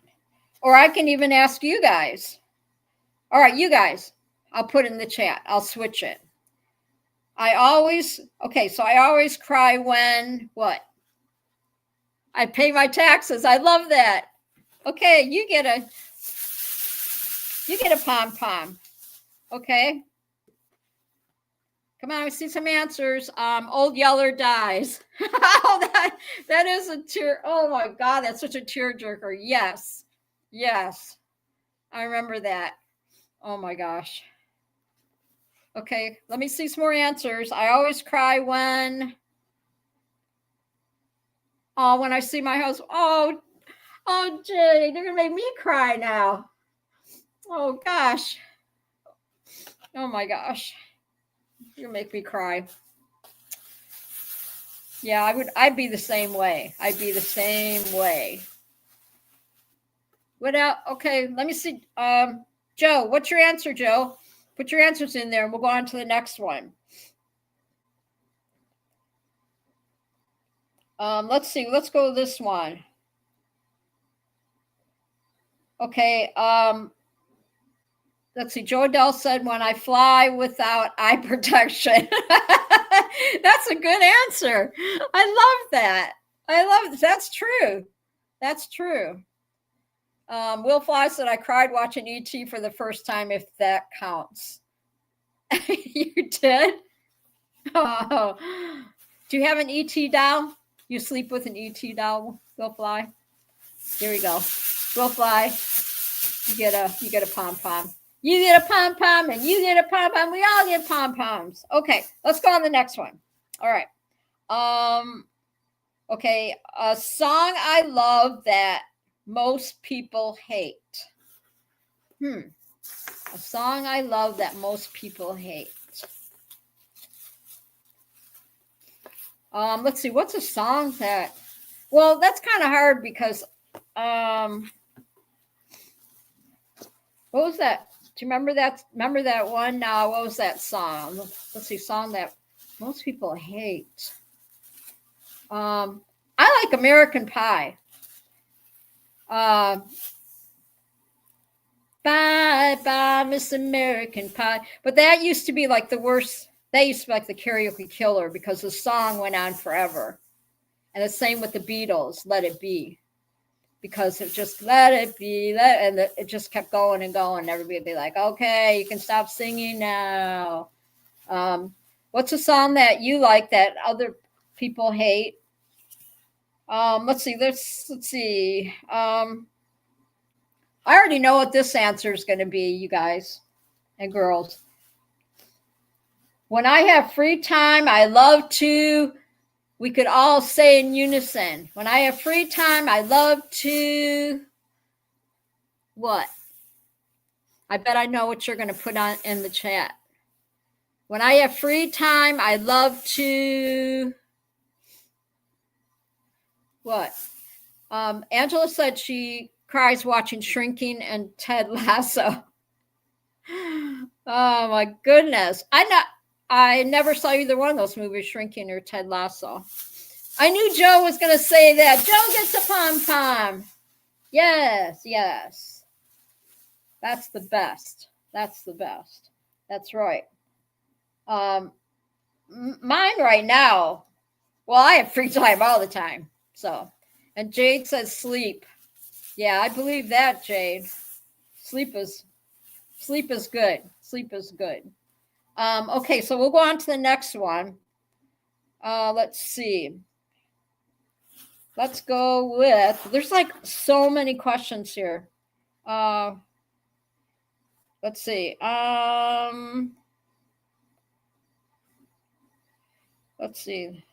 Or I can even ask you guys. All right, you guys, I'll put it in the chat. I'll switch it. I always cry when what? I pay my taxes. I love that. Okay, you get a pom-pom. Okay. Come on, I see some answers. Old Yeller dies. Oh, that is a tear. Oh my God, that's such a tearjerker. Yes. Yes. I remember that. Oh my gosh. Okay, let me see some more answers. I always cry when. Oh, when I see my house, oh, Jay, they're gonna make me cry now. Oh gosh. Oh my gosh. You're gonna make me cry. Yeah, I'd be the same way. I'd be the same way. Okay, let me see. Joe, what's your answer, Joe? Put your answers in there and we'll go on to the next one. Let's see. Let's go with this one. Okay. Let's see. Joe Adele said, when I fly without eye protection. That's a good answer. I love that. That's true. That's true. Will Fly said, I cried watching E.T. for the first time, if that counts. You did? Oh. Do you have an E.T. doll? You sleep with an E.T. doll, Will Fly? Here we go. Will Fly, you get a pom-pom. You get a pom-pom and you get a pom-pom. We all get pom-poms. Okay, let's go on the next one. All right. Okay, a song I love that most people hate. A song I love that most people hate. Let's see, what's a song that, well, that's kind of hard because, what was that? Do you remember that? Remember that one? What was that song? Let's see, song that most people hate. I like American Pie. Bye bye, Miss American Pie. But that used to be like the worst. That used to be like the karaoke killer because the song went on forever. And the same with the Beatles, Let It Be. Because it just let it be, and it just kept going and going. Everybody would be like, okay, you can stop singing now. What's a song that you like that other people hate? Let's see. Let's see. I already know what this answer is going to be, you guys and girls. When I have free time, I love to. We could all say in unison. When I have free time, I love to. What? I bet I know what you're going to put on in the chat. When I have free time, I love to. What? Angela said she cries watching Shrinking and Ted Lasso. Oh my goodness. I never saw either one of those movies, Shrinking or Ted Lasso. I knew Joe was going to say that. Joe gets a pom-pom. Yes, yes. That's the best. That's the best. That's right. Mine right now, well, I have free time all the time. So, and Jade says sleep. Yeah, I believe that, Jade. Sleep is good. Sleep is good. Okay, so we'll go on to the next one. Let's see. Let's go with, there's like so many questions here. Let's see. Let's see.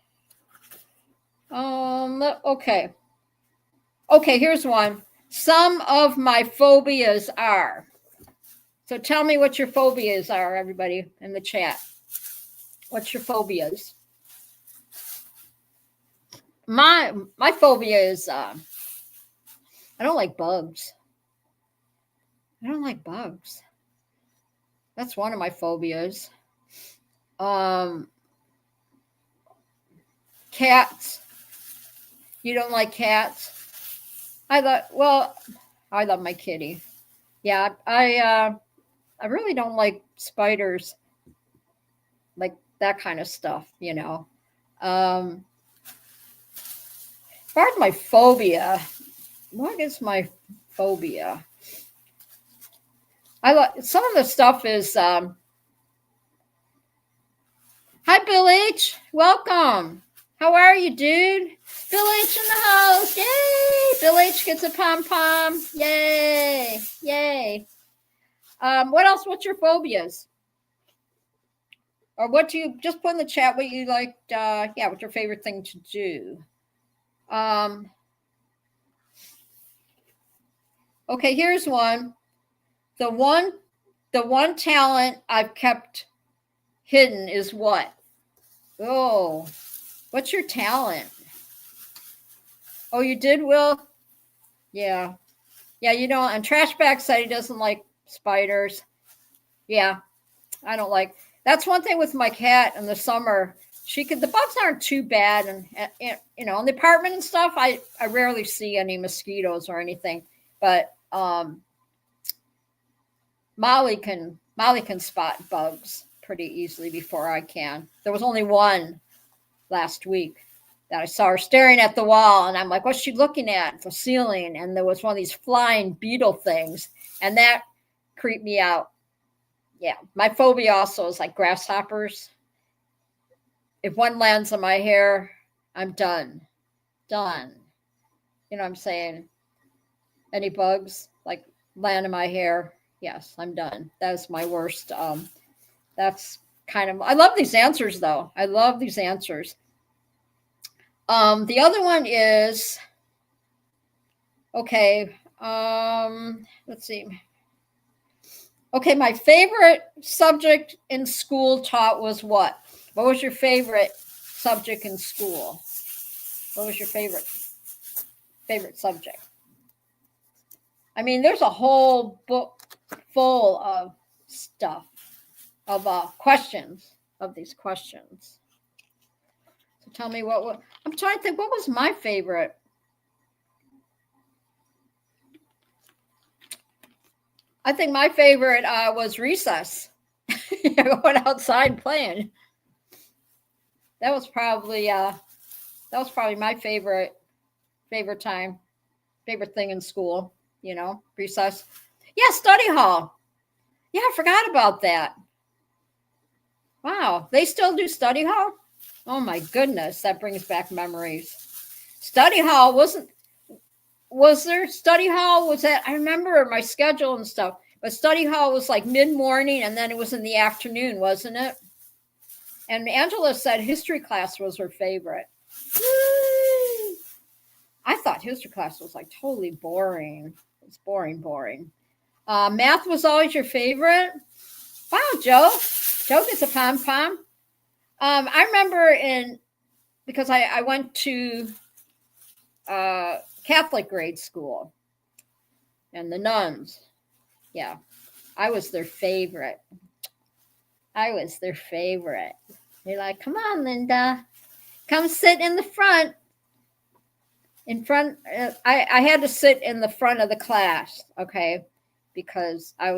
Okay. Okay, here's one. Some of my phobias are. So tell me what your phobias are, everybody in the chat. What's your phobias? My phobia is I don't like bugs. I don't like bugs. That's one of my phobias. Cats. You don't like cats? I love my kitty. Yeah, I really don't like spiders, like that kind of stuff, you know. As far as my phobia, what is my phobia? I like some of the stuff is. Hi, Bill H. Welcome. How are you, dude? Bill H in the house. Yay! Bill H gets a pom-pom. Yay! Yay! What else? What's your phobias? Or what do you just put in the chat? What you like? What's your favorite thing to do? Okay, here's one. The one talent I've kept hidden is what? Oh, what's your talent? Oh, you did, Will? Yeah. Yeah, and Trashback said he doesn't like spiders. Yeah, I don't like. That's one thing with my cat in the summer. The bugs aren't too bad, and in the apartment and stuff, I rarely see any mosquitoes or anything. But Molly can spot bugs pretty easily before I can. There was only one last week that I saw her staring at the wall, and I'm like, what's she looking at? The ceiling, and there was one of these flying beetle things, and that creeped me out. Yeah, my phobia also is like grasshoppers. If one lands on my hair, I'm done. Done. You know what I'm saying? Any bugs like land in my hair, yes, I'm done. That's my worst. That's kind of. I love these answers though. I love these answers. The other one is okay. Let's see. Okay, my favorite subject in school taught was what? What was your favorite subject in school? What was your favorite subject? I mean, there's a whole book full of stuff, of questions, of these questions. So tell me what I'm trying to think, what was my favorite? I think my favorite was recess. Going outside playing. That was probably my favorite time, favorite thing in school. Recess. Yeah, study hall. Yeah, I forgot about that. Wow, they still do study hall? Oh my goodness, that brings back memories. Study hall was there study hall? Was that, I remember my schedule and stuff, but study hall was like mid-morning and then it was in the afternoon, wasn't it? And Angela said history class was her favorite. I thought history class was like totally boring. It's boring. Math was always your favorite? Wow, Joe. Joe gets a pom-pom. I remember because I went to Catholic grade school and the nuns. Yeah, I was their favorite. They're like, come on, Linda, come sit in the front. I had to sit in the front of the class, okay, because I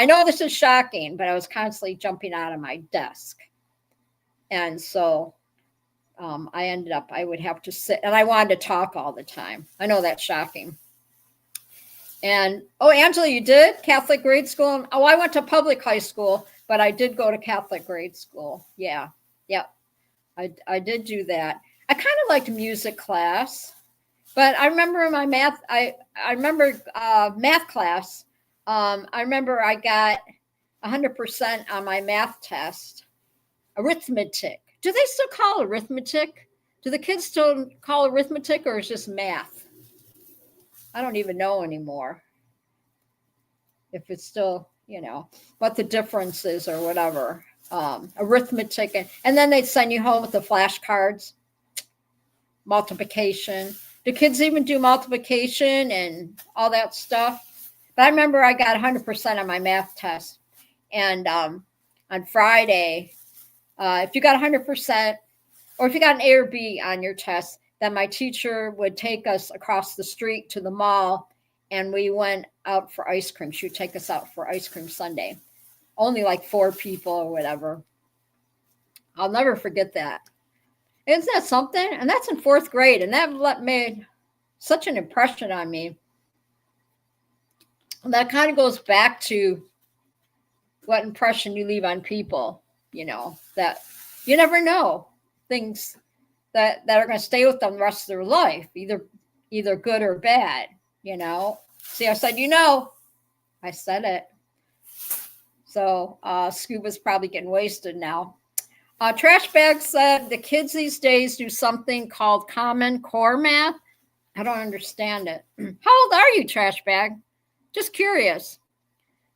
know this is shocking, but I was constantly jumping out of my desk. And so I would have to sit, and I wanted to talk all the time. I know that's shocking. And, Angela, you did Catholic grade school? Oh, I went to public high school, but I did go to Catholic grade school. Yeah. I did do that. I kind of liked music class. But I remember in my math, I remember math class. I remember I got 100% on my math test. Arithmetic. Do they still call arithmetic? Do the kids still call arithmetic, or is just math? I don't even know anymore. If it's still, what the difference is or whatever. Arithmetic. And then they'd send you home with the flashcards. Multiplication. Do kids even do multiplication and all that stuff? But I remember I got 100% on my math test. And on Friday, if you got 100%, or if you got an A or B on your test, then my teacher would take us across the street to the mall, and we went out for ice cream. She would take us out for ice cream sundae. Only like 4 people or whatever. I'll never forget that. Isn't that something? And that's in 4th grade. And that made such an impression on me. And that kind of goes back to what impression you leave on people, that you never know things that are going to stay with them the rest of their life, either good or bad, See, I said, I said it. So scuba's probably getting wasted now. Trash Bag said the kids these days do something called Common Core math. I don't understand it. How old are you, Trash Bag? Just curious.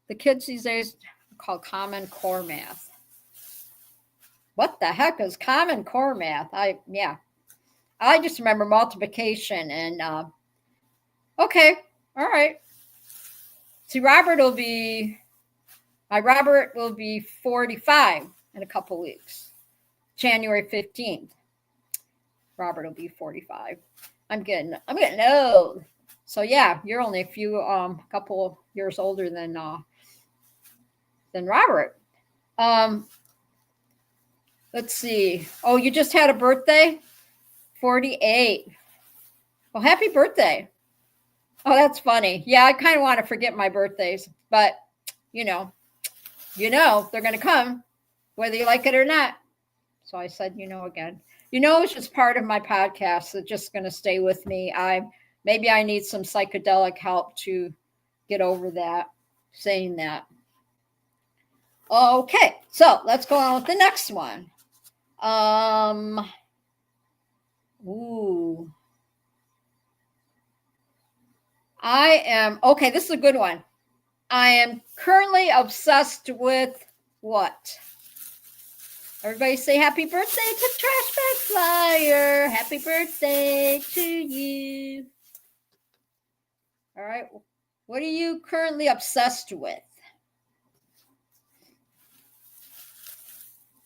The kids these days call Common Core math. What the heck is Common Core math? I just remember multiplication and okay, all right. See, Robert will be 45 in a couple weeks. January 15th. Robert will be 45. I'm getting old. So yeah, you're only a couple years older than Robert. Let's see. Oh, you just had a birthday? 48. Well, happy birthday. Oh, that's funny. Yeah, I kind of want to forget my birthdays, but you know, they're going to come whether you like it or not. So I said, again. It's just part of my podcast that's just going to stay with me. Maybe I need some psychedelic help to get over that, saying that. Okay, so let's go on with the next one. This is a good one. I am currently obsessed with what? Everybody say happy birthday to Trash Bag Flyer. Happy birthday to you. All right. What are you currently obsessed with?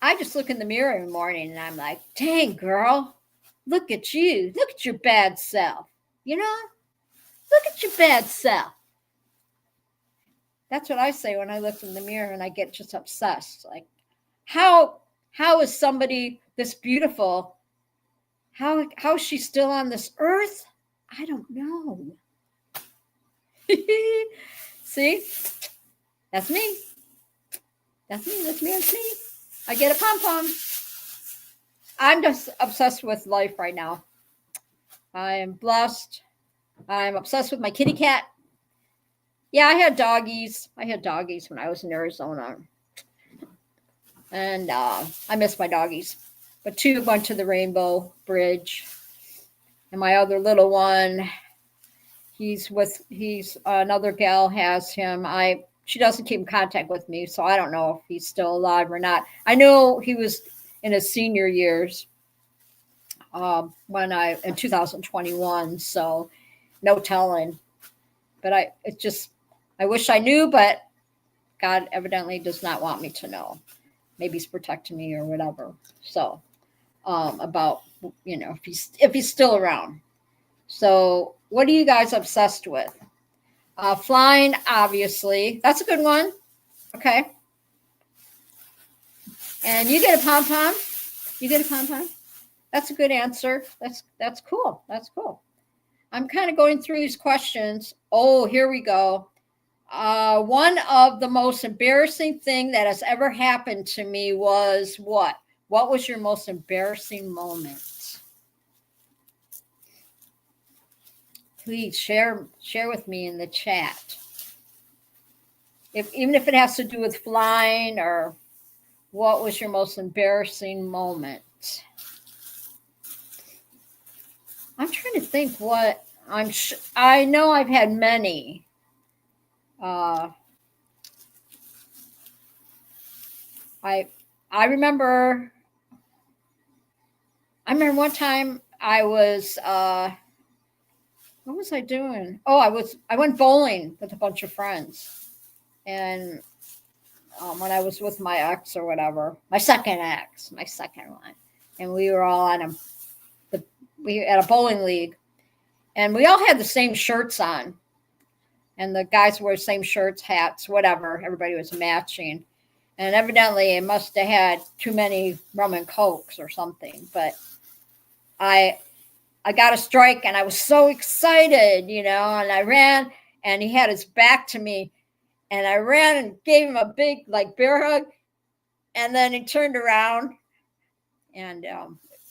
I just look in the mirror in the morning and I'm like, dang, girl, look at you. Look at your bad self. Look at your bad self. That's what I say when I look in the mirror and I get just obsessed. Like, how is somebody this beautiful? How is she still on this earth? I don't know. See? That's me. That's me. I get a pom-pom. I'm just obsessed with life right now. I am blessed. I'm obsessed with my kitty cat. Yeah, I had doggies. When I was in Arizona. And I miss my doggies. But 2 went to the Rainbow Bridge. And my other little one, he's another gal has him. She doesn't keep in contact with me, so I don't know if he's still alive or not. I know he was in his senior years in 2021, so no telling. But I wish I knew, but God evidently does not want me to know. Maybe he's protecting me or whatever. So about if he's still around. So what are you guys obsessed with? Flying, obviously. That's a good one. Okay. And you get a pom-pom. That's a good answer. That's cool. I'm kind of going through these questions. Oh, here we go. One of the most embarrassing thing that has ever happened to me was what? What was your most embarrassing moment? Please share with me in the chat. Even if it has to do with flying, or what was your most embarrassing moment? I'm trying to think what I know I've had many. I remember one time I was what was I doing? Oh, I went bowling with a bunch of friends, and when I was with my ex or whatever, my second one, and we were all on we had a bowling league, and we all had the same shirts on, and the guys wore the same shirts, hats, whatever. Everybody was matching, and evidently it must have had too many rum and cokes or something. But I got a strike, and I was so excited, and I ran, and he had his back to me, and I ran and gave him a big bear hug, and then he turned around, and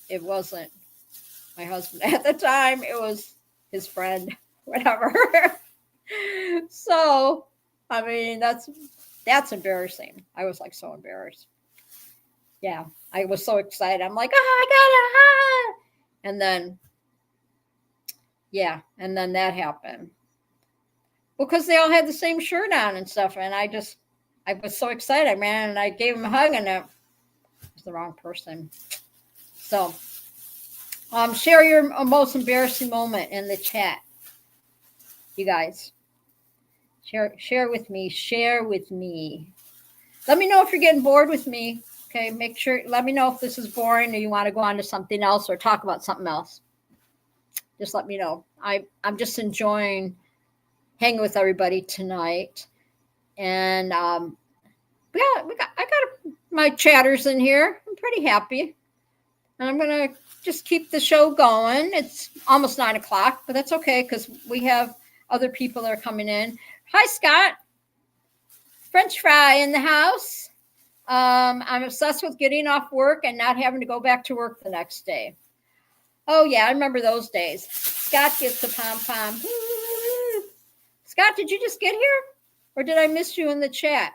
it wasn't my husband at the time. It was his friend, whatever. So, I mean, that's embarrassing. I was so embarrassed. Yeah, I was so excited. I'm like, oh, I got it. Ah! And then, yeah, and then that happened. Because they all had the same shirt on and stuff. And I was so excited. I ran and I gave him a hug, and it was the wrong person. So, share your most embarrassing moment in the chat, you guys. Share with me. Share with me. Let me know if you're getting bored with me. Okay, make sure. Let me know if this is boring or you want to go on to something else or talk about something else. Just let me know. I'm just enjoying hanging with everybody tonight, and I got my chatters in here. I'm pretty happy, and I'm gonna just keep the show going. It's almost 9:00, but that's okay because we have other people that are coming in. Hi, Scott. French fry in the house. I'm obsessed with getting off work and not having to go back to work the next day. Oh, yeah, I remember those days. Scott gets the pom-pom. Scott, did you just get here? Or did I miss you in the chat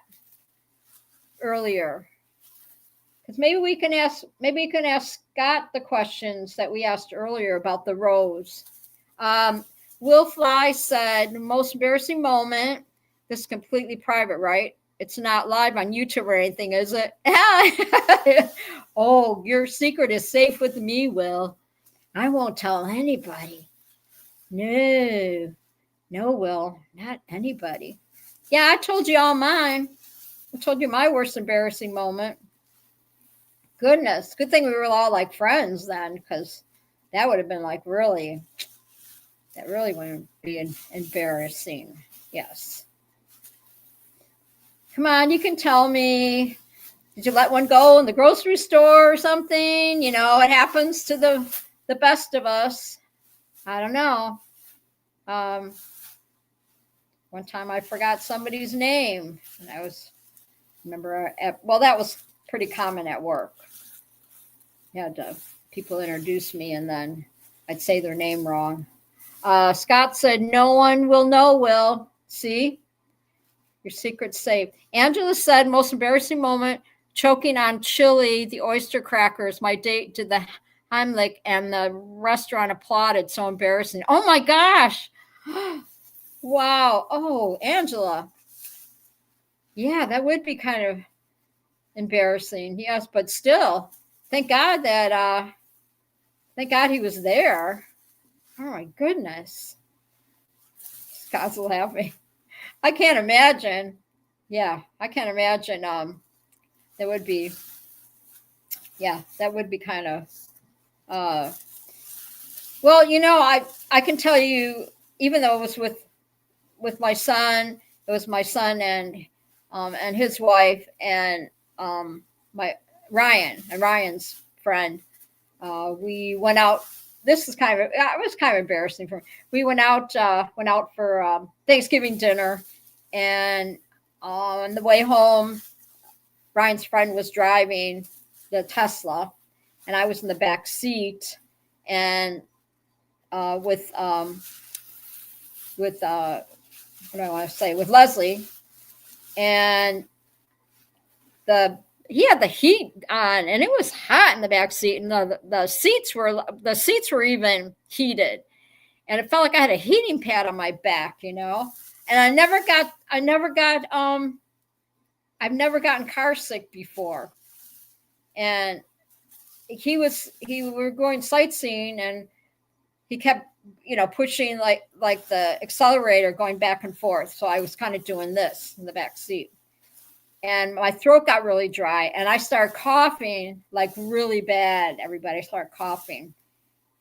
earlier? Because maybe you can ask Scott the questions that we asked earlier about the rose. Will Fly said, most embarrassing moment. This is completely private, right? It's not live on YouTube or anything, is it? Oh, your secret is safe with me, Will. I won't tell anybody. No, Will, not anybody. Yeah, I told you all mine. I told you my worst embarrassing moment. Goodness, good thing we were all like friends then, because that would have been like really, that really wouldn't be embarrassing. Yes. Come on, you can tell me. Did you let one go in the grocery store or something? You know, it happens to the best of us. I don't know. One time I forgot somebody's name, and I remember that was pretty common at work. People introduce me, and then I'd say their name wrong. Scott said, "No one will know, Will. See? Your secret's safe." Angela said, most embarrassing moment, choking on chili, the oyster crackers. My date did the Heimlich, and the restaurant applauded. So embarrassing. Oh, my gosh. Wow. Oh, Angela. Yeah, that would be kind of embarrassing. Yes, but still, thank God he was there. Oh, my goodness. Scott's laughing. I can't imagine. Yeah, I can't imagine. That would be kind of. Well, you know, I can tell you, even though it was with my son, it was my son and his wife and my Ryan's friend. We went out. This is it was kind of embarrassing for me. We went out for Thanksgiving dinner, and on the way home, Ryan's friend was driving the Tesla, and I was in the back seat, and with what do I want to say, with Leslie, and he had the heat on, and it was hot in the back seat, and the seats were even heated, and it felt like I had a heating pad on my back, you know. And I've never gotten car sick before, and we were going sightseeing, and he kept, pushing like the accelerator, going back and forth. So I was kind of doing this in the back seat, and my throat got really dry, and I started coughing like really bad. Everybody started coughing,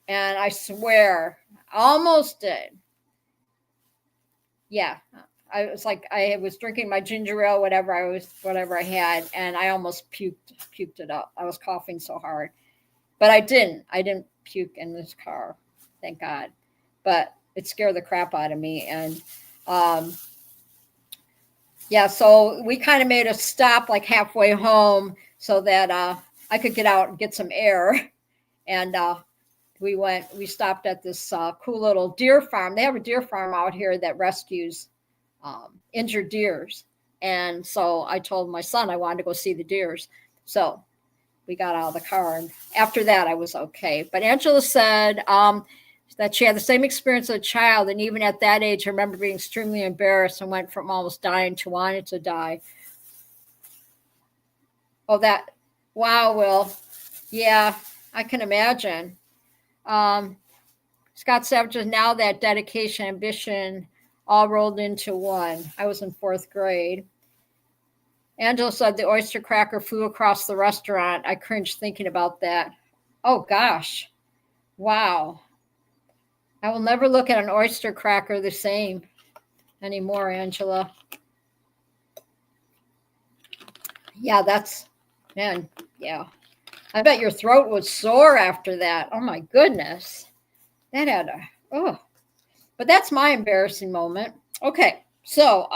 and I swear, I almost did. Yeah, I was like, I was drinking my ginger ale, whatever I had, and I almost puked it up. I was coughing so hard, but I didn't puke in this car, thank God. But it scared the crap out of me, and yeah, so we kind of made a stop like halfway home so that I could get out and get some air, and we stopped at this cool little deer farm. They have a deer farm out here that rescues injured deers. And so I told my son I wanted to go see the deers. So we got out of the car. And after that, I was okay. But Angela said that she had the same experience as a child. And even at that age, I remember being extremely embarrassed and went from almost dying to wanting to die. Oh, that, wow, Will. Yeah, I can imagine. Scott Savage, now that dedication, ambition, all rolled into one. I was in 4th grade. Angela said the oyster cracker flew across the restaurant. I cringed thinking about that. Oh, gosh. Wow. I will never look at an oyster cracker the same anymore, Angela. Yeah, that's, man, yeah. I bet your throat was sore after that. Oh, my goodness. That had a, oh. But that's my embarrassing moment. Okay. So,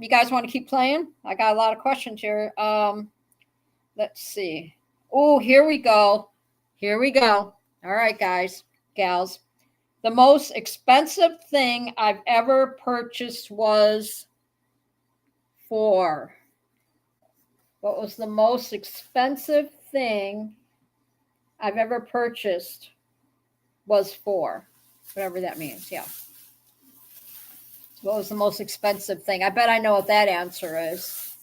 you guys want to keep playing? I got a lot of questions here. Let's see. Oh, here we go. Here we go. All right, guys, gals. The most expensive thing I've ever purchased was for. What was the most expensive thing I've ever purchased was for? Whatever that means, yeah. What was the most expensive thing? I bet I know what that answer is.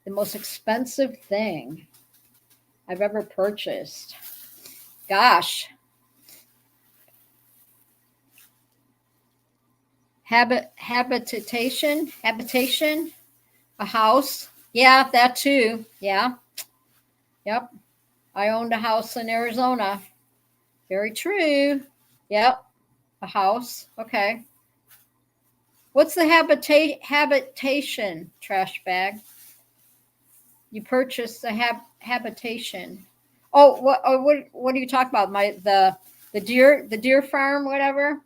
The most expensive thing I've ever purchased. Gosh. Habitation, a house. Yeah, that too. Yeah. Yep. I owned a house in Arizona. Very true. Yep. A house. Okay. What's the habitation trash bag? You purchased a habitation. Oh, what are you talking about? The deer farm, whatever.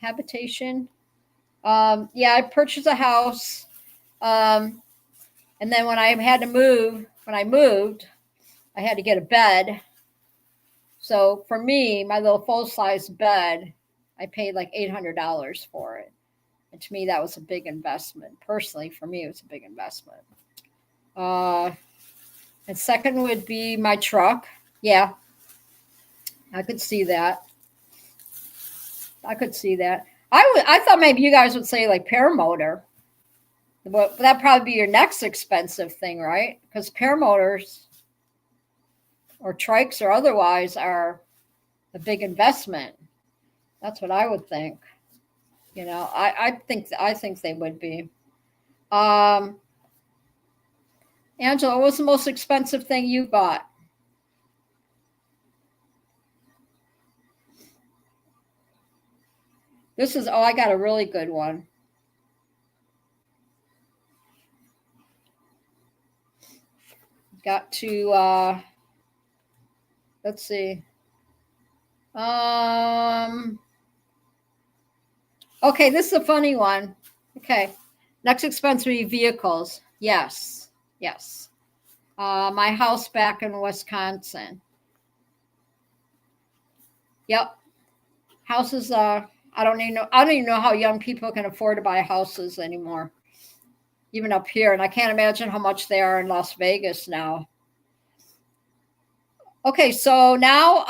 Habitation. Yeah, I purchased a house. And then when I moved, I had to get a bed. So for me, my little full-size bed, I paid like $800 for it. And to me, that was a big investment. Personally, for me, it was a big investment. And second would be my truck. Yeah, I could see that. I thought maybe you guys would say like paramotor. But that'd probably be your next expensive thing, right? Because paramotors or trikes or otherwise are a big investment. That's what I would think. You know, I think they would be. Angela, what was the most expensive thing you bought? I got a really good one. Got to, let's see. Okay, this is a funny one. Okay. Next expense would be vehicles. Yes. My house back in Wisconsin. Yep. Houses I don't even know how young people can afford to buy houses anymore. Even up here, and I can't imagine how much they are in Las Vegas now. Okay, so now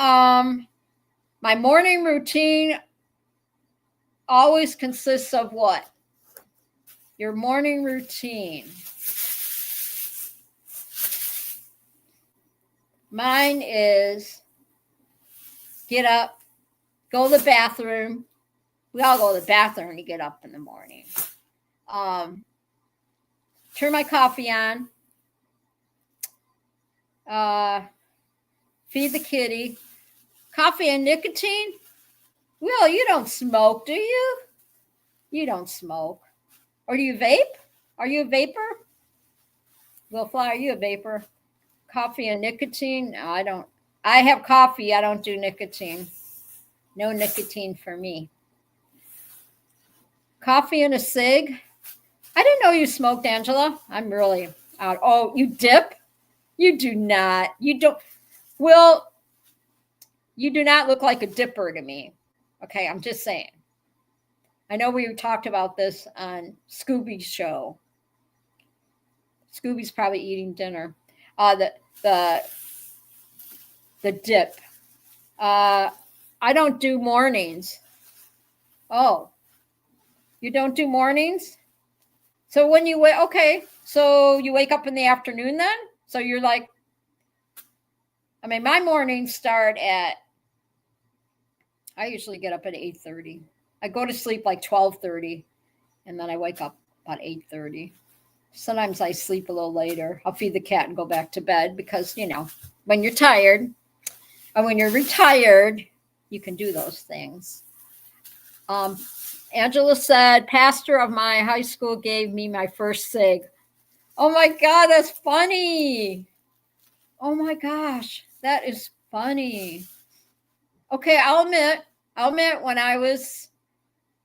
my morning routine always consists of what? Your morning routine. Mine is get up, go to the bathroom. We all go to the bathroom when you get up in the morning. Turn my coffee on. Feed the kitty. Coffee and nicotine? Will, you don't smoke, do you? You don't smoke. Or do you vape? Are you a vapor? Will Fly, are you a vapor? Coffee and nicotine? No, I don't. I have coffee. I don't do nicotine. No nicotine for me. Coffee and a cig? I didn't know you smoked, Angela. I'm really out. Oh, you dip? You do not. You don't. Will, you do not look like a dipper to me. Okay, I'm just saying. I know we talked about this on Scooby's show. Scooby's probably eating dinner. The the the dip. I don't do mornings. Oh, you don't do mornings? So when you wake, okay, so you wake up in the afternoon then? So you're like, I mean, my mornings start at, I usually get up at 8:30. I go to sleep like 12:30, and then I wake up about 8:30. Sometimes I sleep a little later. I'll feed the cat and go back to bed because, when you're tired and when you're retired, you can do those things. Angela said, pastor of my high school gave me my first cig. Oh my God, that's funny. Oh my gosh, that is funny. Okay, I'll admit when I was,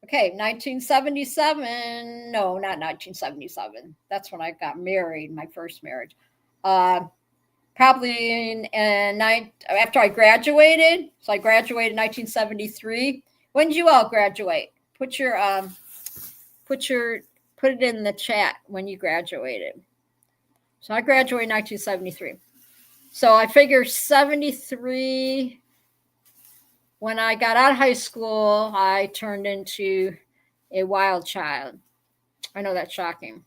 1977. No, not 1977. That's when I got married, my first marriage. Probably after I graduated. So I graduated in 1973. When did you all graduate? Put it in the chat when you graduated. So I graduated in 1973. So I figure 73. When I got out of high school, I turned into a wild child. I know that's shocking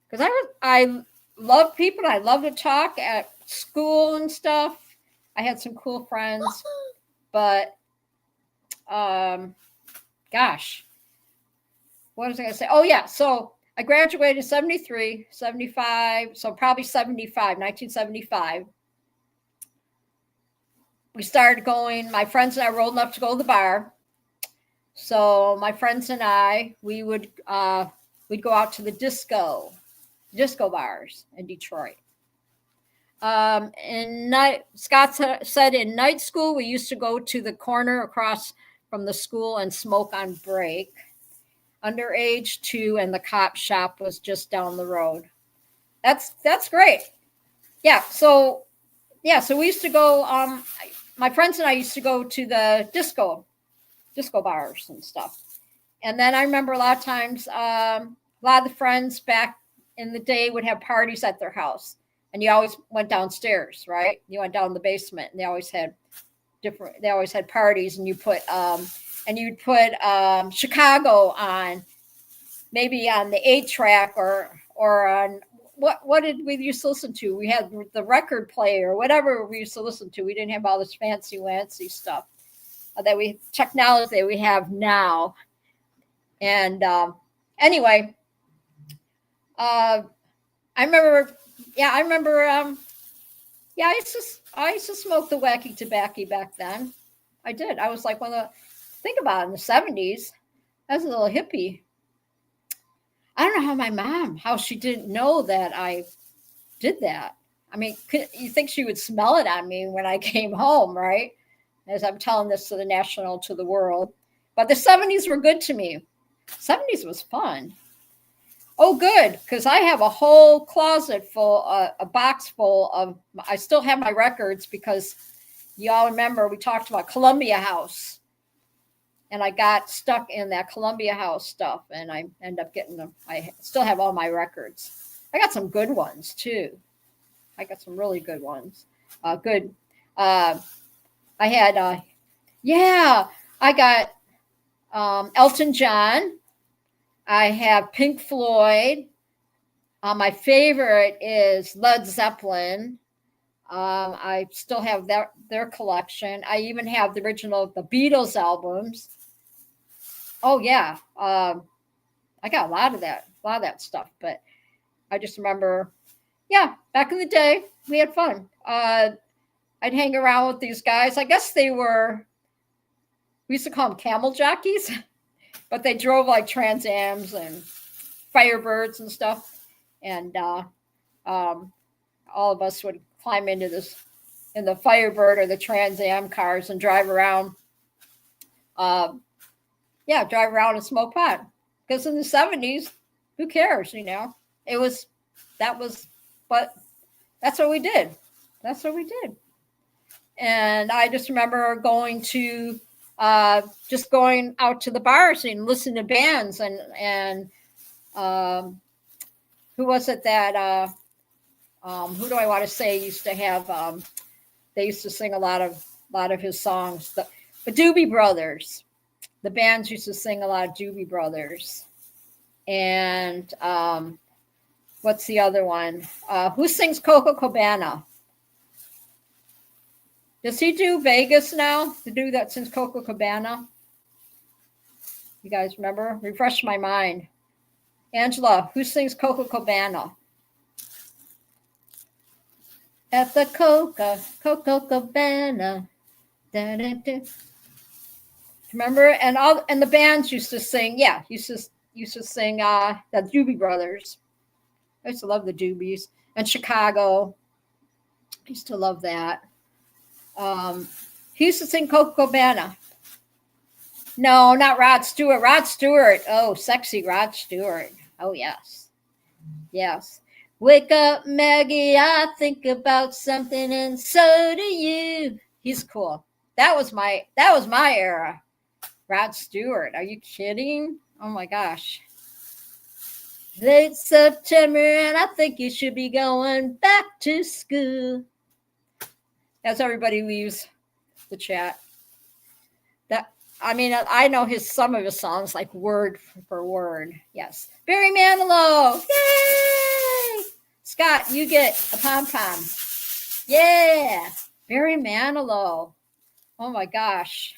because I love people. I love to talk at school and stuff. I had some cool friends, but gosh, what was I going to say? Oh yeah, so I graduated in 73, 75, so probably 75, 1975. We started going, my friends and I were old enough to go to the bar. So my friends and I, we'd go out to the disco bars in Detroit. Scott said in night school, we used to go to the corner across from the school and smoke on break. Underage too, and the cop shop was just down the road. That's great. Yeah. So we used to go. My friends and I used to go to the disco bars and stuff. And then I remember a lot of times, a lot of the friends back in the day would have parties at their house, and you always went downstairs, right? You went down in the basement, and they always had parties, and you'd put Chicago on, maybe on the 8-track or on what did we used to listen to? We had the record player or whatever we used to listen to. We didn't have all this fancy stuff technology that we have now. And anyway, I remember. I used to smoke the wacky tobacco back then. I did. I was like think about it, in the 70s. I was a little hippie. I don't know how my mom, she didn't know that I did that. I mean, you think she would smell it on me when I came home, right? As I'm telling this to the world. But the 70s were good to me. 70s was fun. Oh, good, because I have a whole closet full, a box full of, I still have my records because y'all remember we talked about Columbia House. And I got stuck in that Columbia House stuff, and I end up getting them. I still have all my records. I got some good ones, too. I got some really good ones. I had, I got Elton John. I have Pink Floyd. My favorite is Led Zeppelin. I still have their collection. I even have the Beatles albums. Oh yeah, I got a lot of that stuff. But I just remember, back in the day, we had fun. I'd hang around with these guys. I guess we used to call them camel jockeys, but they drove like Trans Ams and Firebirds and stuff. And all of us would climb in the Firebird or the Trans Am cars and drive around. Drive around and smoke pot. Because in the 70s, who cares, but that's what we did. And I just remember going out to the bars and listening to bands and who was it that Who do I want to say used to have? They used to sing a lot of his songs. The Doobie Brothers. The bands used to sing a lot of Doobie Brothers. And what's the other one? Who sings Coco Cabana? Does he do Vegas now? The dude that sings Coco Cabana? You guys remember? Refresh my mind. Angela, who sings Coco Cabana? At the Coco Cabana. Da, da, da. Remember? And the bands used to sing. Yeah, used to sing the Doobie Brothers. I used to love the Doobies. And Chicago. I used to love that. He used to sing Coco Cabana. No, not Rod Stewart. Rod Stewart. Oh, sexy Rod Stewart. Oh, yes. Yes. Wake up, Maggie. I think about something, and so do you. He's cool. That was my era. Rod Stewart. Are you kidding? Oh my gosh. Late September, and I think you should be going back to school. As everybody leaves the chat. I know some of his songs like word for word. Yes. Barry Manilow. Yay! Scott, you get a pom-pom. Yeah. Barry Manilow. Oh my gosh.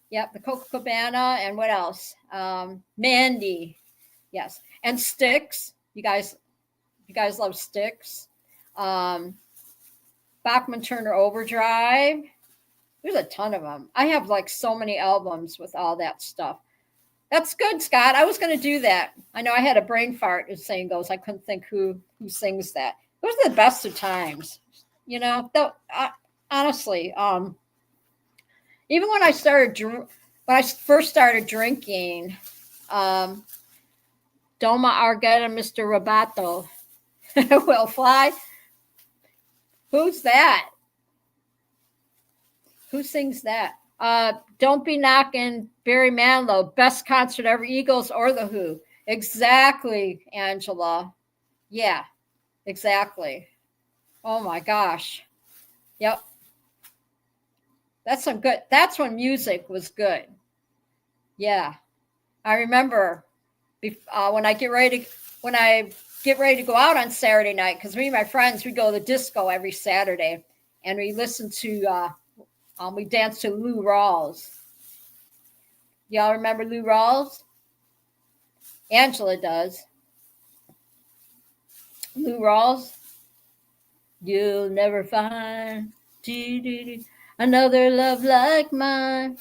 Yep, the Coco Cabana, and what else? Mandy. Yes. And Styx. You guys love Styx. Bachman Turner Overdrive. There's a ton of them. I have like so many albums with all that stuff. That's good, Scott. I was going to do that. I know I had a brain fart, as saying goes. I couldn't think who sings that. Those are the best of times. You know, honestly, even when I first started drinking, Doma Argetta, Mr. Roboto will fly. Who's that? Who sings that? Don't Be Knocking, Barry Manilow. Best concert ever, Eagles or The Who. Exactly, Angela. Yeah, exactly. Oh my gosh. Yep. That's when music was good. Yeah. I remember when I get ready to go out on Saturday night, because me and my friends, we go to the disco every Saturday, and we listen to we danced to Lou Rawls. Y'all remember Lou Rawls? Angela does. Lou Rawls. You'll never find another love like mine.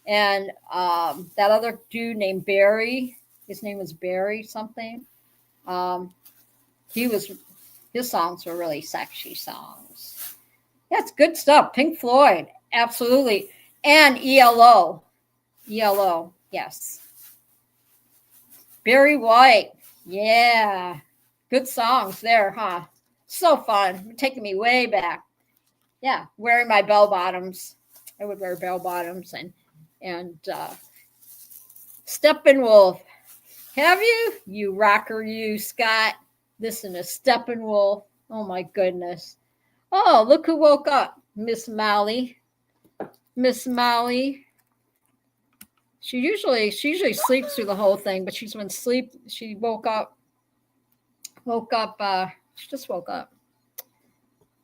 And that other dude named Barry. His name was Barry something. His songs were really sexy songs. That's good stuff. Pink Floyd, absolutely. And ELO. ELO, yes. Barry White, yeah. Good songs there, huh? So fun. Taking me way back. Yeah, wearing my bell bottoms. I would wear bell bottoms and Steppenwolf. Have you? You rocker, you, Scott. Listen to Steppenwolf. Oh, my goodness. Oh, look who woke up. Miss Molly. Miss Molly. She usually sleeps through the whole thing, but she's been asleep. She woke up. She just woke up.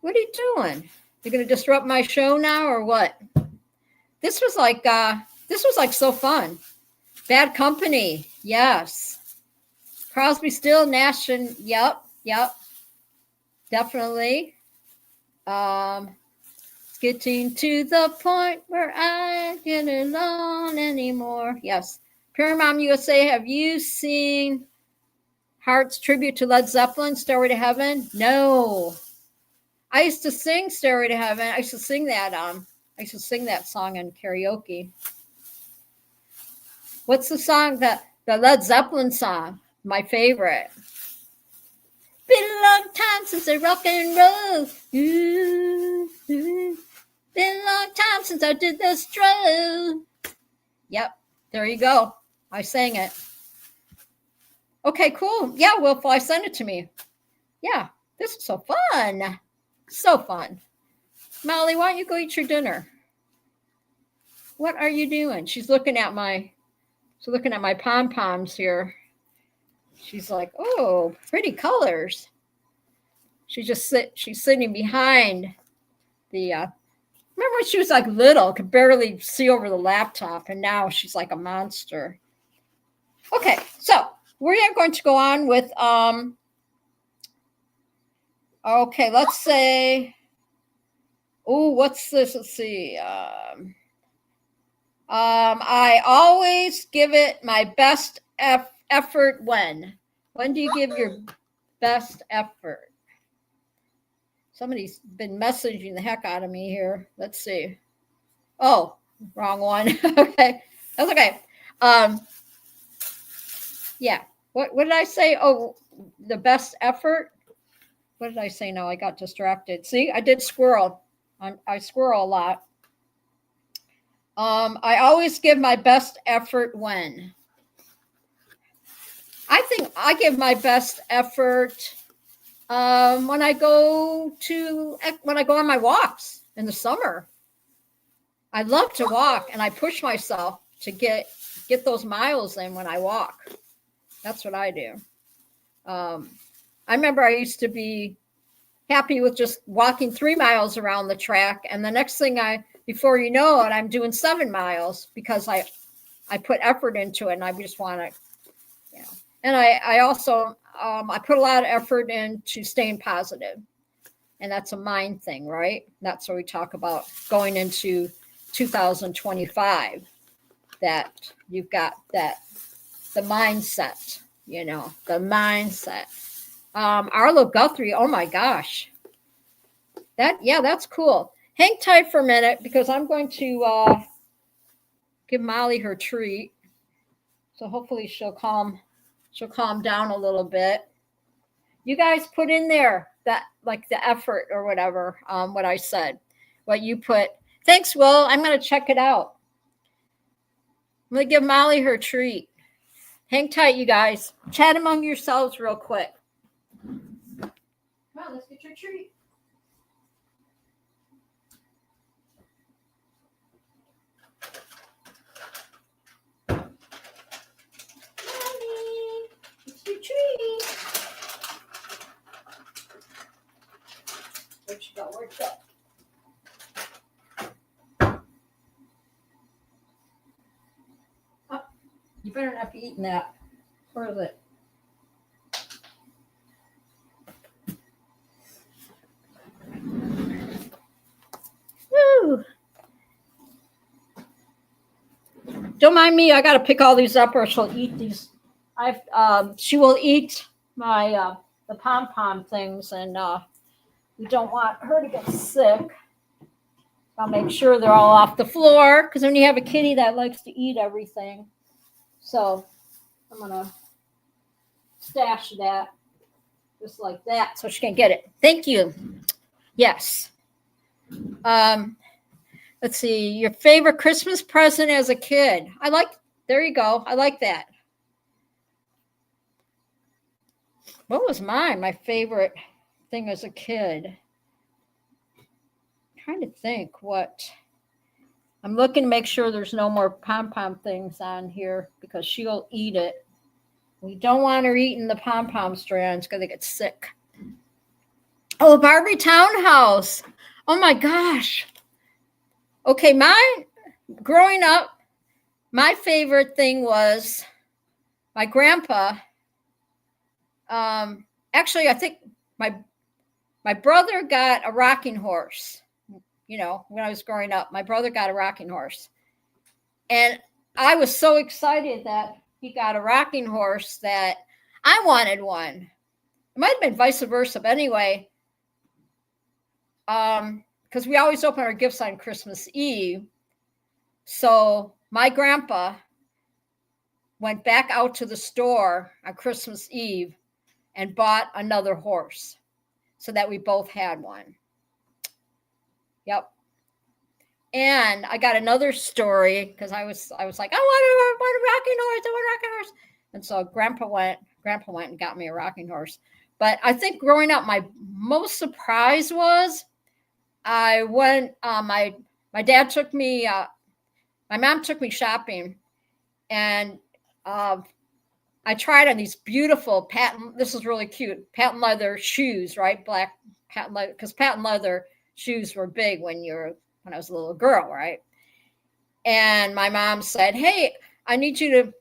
What are you doing? You're going to disrupt my show now or what? This was like so fun. Bad Company. Yes. Crosby, Still, Nash, and yep. Definitely. It's getting to the point where I get alone anymore. Yes. Paramount USA, have you seen Heart's tribute to Led Zeppelin, Stairway to Heaven? No. I used to sing Stairway to Heaven. I used to sing that song in karaoke. What's the song the Led Zeppelin song? My favorite. Been a long time since I rock and roll. Ooh, ooh. Been a long time since I did the stroke. Yep, there you go. I sang it. Okay, cool. Yeah, Will Fly, send it to me. Yeah, This is so fun. So fun. Molly, why don't you go eat your dinner? What are you doing? She's looking at my pom-poms here. She's like, oh, pretty colors. She's sitting behind the remember when she was like little, could barely see over the laptop, and now she's like a monster. Okay, so we are going to go on with okay, let's say, oh, what's this? Let's see. I always give it my best effort when. When do you give your best effort? Somebody's been messaging the heck out of me here. Let's see. Oh, wrong one. Okay, that's okay. Yeah. What did I say? Oh, the best effort. What did I say? No, I got distracted. See, I did squirrel. I squirrel a lot. I always give my best effort when. I think I give my best effort when I go on my walks in the summer. I love to walk, and I push myself to get those miles in when I walk. That's what I do. I remember I used to be happy with just walking 3 miles around the track, and the next thing before you know it, I'm doing 7 miles because I put effort into it, and I just want to, you know. And I also I put a lot of effort into staying positive, and that's a mind thing, right? That's what we talk about going into 2025. That you've got the mindset, the mindset. Arlo Guthrie, oh my gosh. That's cool. Hang tight for a minute because I'm going to give Molly her treat. So hopefully she'll calm down a little bit. You guys put in there that like the effort or whatever, what I said, what you put. Thanks, Will. I'm going to check it out. I'm going to give Molly her treat. Hang tight, you guys. Chat among yourselves real quick. Come on, let's get your treat. Mommy, it's your treat. Where'd she go? Where'd she go? You better not be eating that. Where is it? Woo! Don't mind me. I got to pick all these up, or she'll eat these. She will eat my the pom-pom things, and we don't want her to get sick. I'll make sure they're all off the floor because when you have a kitty that likes to eat everything. So I'm going to stash that just like that so she can get it. Thank you. Yes. Let's see. Your favorite Christmas present as a kid. There you go. I like that. What was mine? My favorite thing as a kid. I'm trying to think what. I'm looking to make sure there's no more pom-pom things on here because she'll eat it. We don't want her eating the pom-pom strands because they get sick. Oh, Barbie Townhouse. Oh my gosh. Okay, growing up, my favorite thing was my grandpa. Actually, I think my brother got a rocking horse. When I was growing up, my brother got a rocking horse. And I was so excited that he got a rocking horse that I wanted one. It might have been vice versa, but anyway, because we always open our gifts on Christmas Eve. So my grandpa went back out to the store on Christmas Eve and bought another horse so that we both had one. Yep. And I got another story because I was like, I want a rocking horse. I want a rocking horse. And so Grandpa went and got me a rocking horse. But I think growing up, my most surprise was I went. My dad took me. My mom took me shopping, and uh, I tried on these beautiful patent. This is really cute patent leather shoes, right? Black patent leather, because patent leather shoes were big when I was a little girl, right? And my mom said, "Hey, I need you to."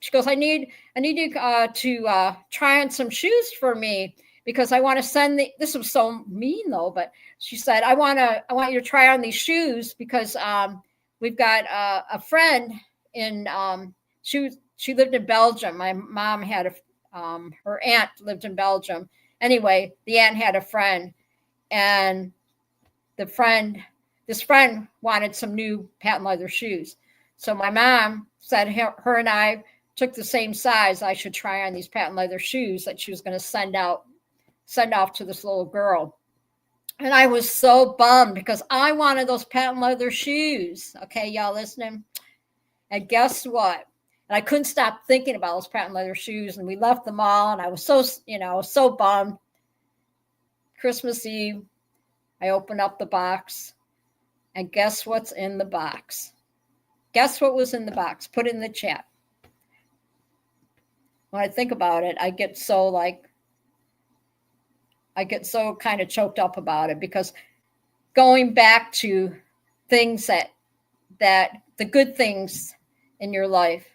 She goes, I need you to try on some shoes for me because I want to send the." This was so mean though, but she said, I want you to try on these shoes because we've got a friend in she lived in Belgium. My mom had her aunt lived in Belgium. Anyway, the aunt had a friend, and the friend this friend wanted some new patent leather shoes. So my mom said her and I took the same size. I should try on these patent leather shoes that she was going to send off to this little girl. And I was so bummed because I wanted those patent leather shoes. Okay, y'all listening? And guess what? And I couldn't stop thinking about those patent leather shoes. And we left the mall, and I was so bummed. Christmas Eve, I opened up the box, and guess what's in the box? Guess what was in the box? Put it in the chat. When I think about it, I get so kind of choked up about it because going back to things that the good things in your life.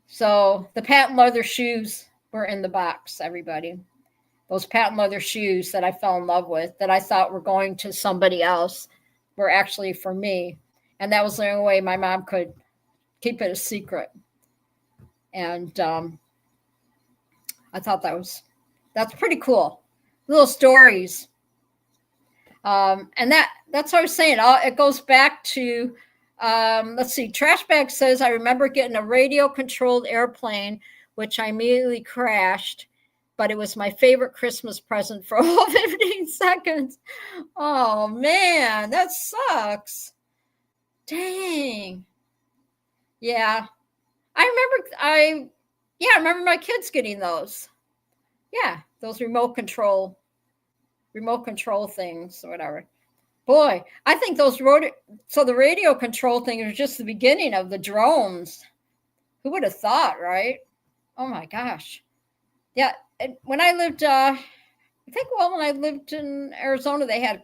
So the patent leather shoes were in the box, everybody. Those patent leather shoes that I fell in love with, that I thought were going to somebody else, were actually for me. And that was the only way my mom could keep it a secret. And I thought that's pretty cool. Little stories. And that's what I was saying. It goes back to, let's see, Trash Bag says, I remember getting a radio-controlled airplane, which I immediately crashed, but it was my favorite Christmas present for all 15 seconds. Oh, man, that sucks. Dang. Yeah. I remember my kids getting those. Yeah, those remote control things or whatever. Boy, I think the radio control thing was just the beginning of the drones. Who would have thought, right? Oh my gosh. Yeah, when I lived when I lived in Arizona, they had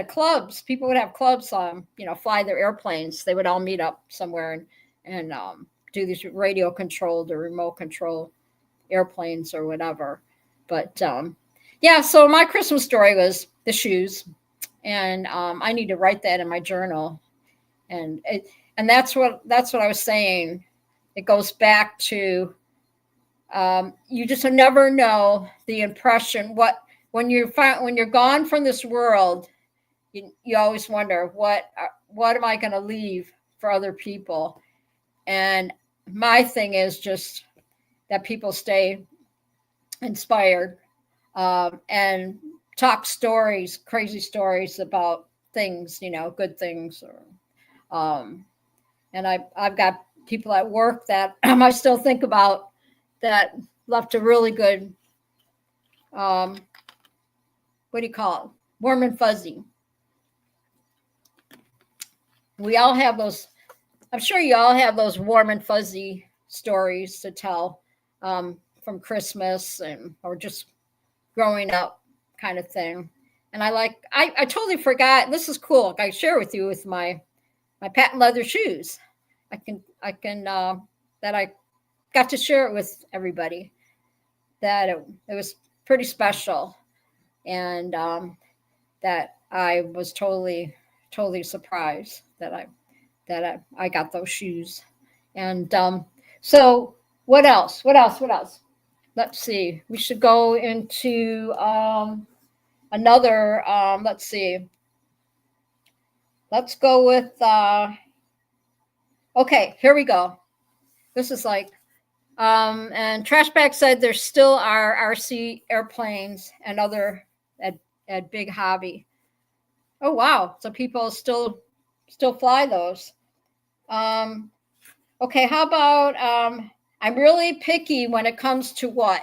clubs. People would have clubs fly their airplanes. They would all meet up somewhere and do these radio controlled or remote control airplanes or whatever. But yeah, so my Christmas story was the shoes, and I need to write that in my journal. And that's what I was saying. It goes back to you just never know the impression when you're gone from this world. You always wonder what am I going to leave for other people. And my thing is just that people stay inspired and talk crazy stories about things, good things. And I've got people at work that I still think about that left a really good, what do you call it? Warm and fuzzy. We all have those. I'm sure you all have those warm and fuzzy stories to tell from Christmas or just growing up kind of thing. And I totally forgot. This is cool. I share with you with my patent leather shoes. I can that I got to share it with everybody. That it was pretty special, and that I was totally surprised that I got those shoes. And so what else? Let's see. We should go into another. Let's see. Let's go with. Okay, here we go. This is and Trash Bag said there still are RC airplanes and other at Big Hobby. Oh wow! So people still fly those. Okay, how about I'm really picky when it comes to what?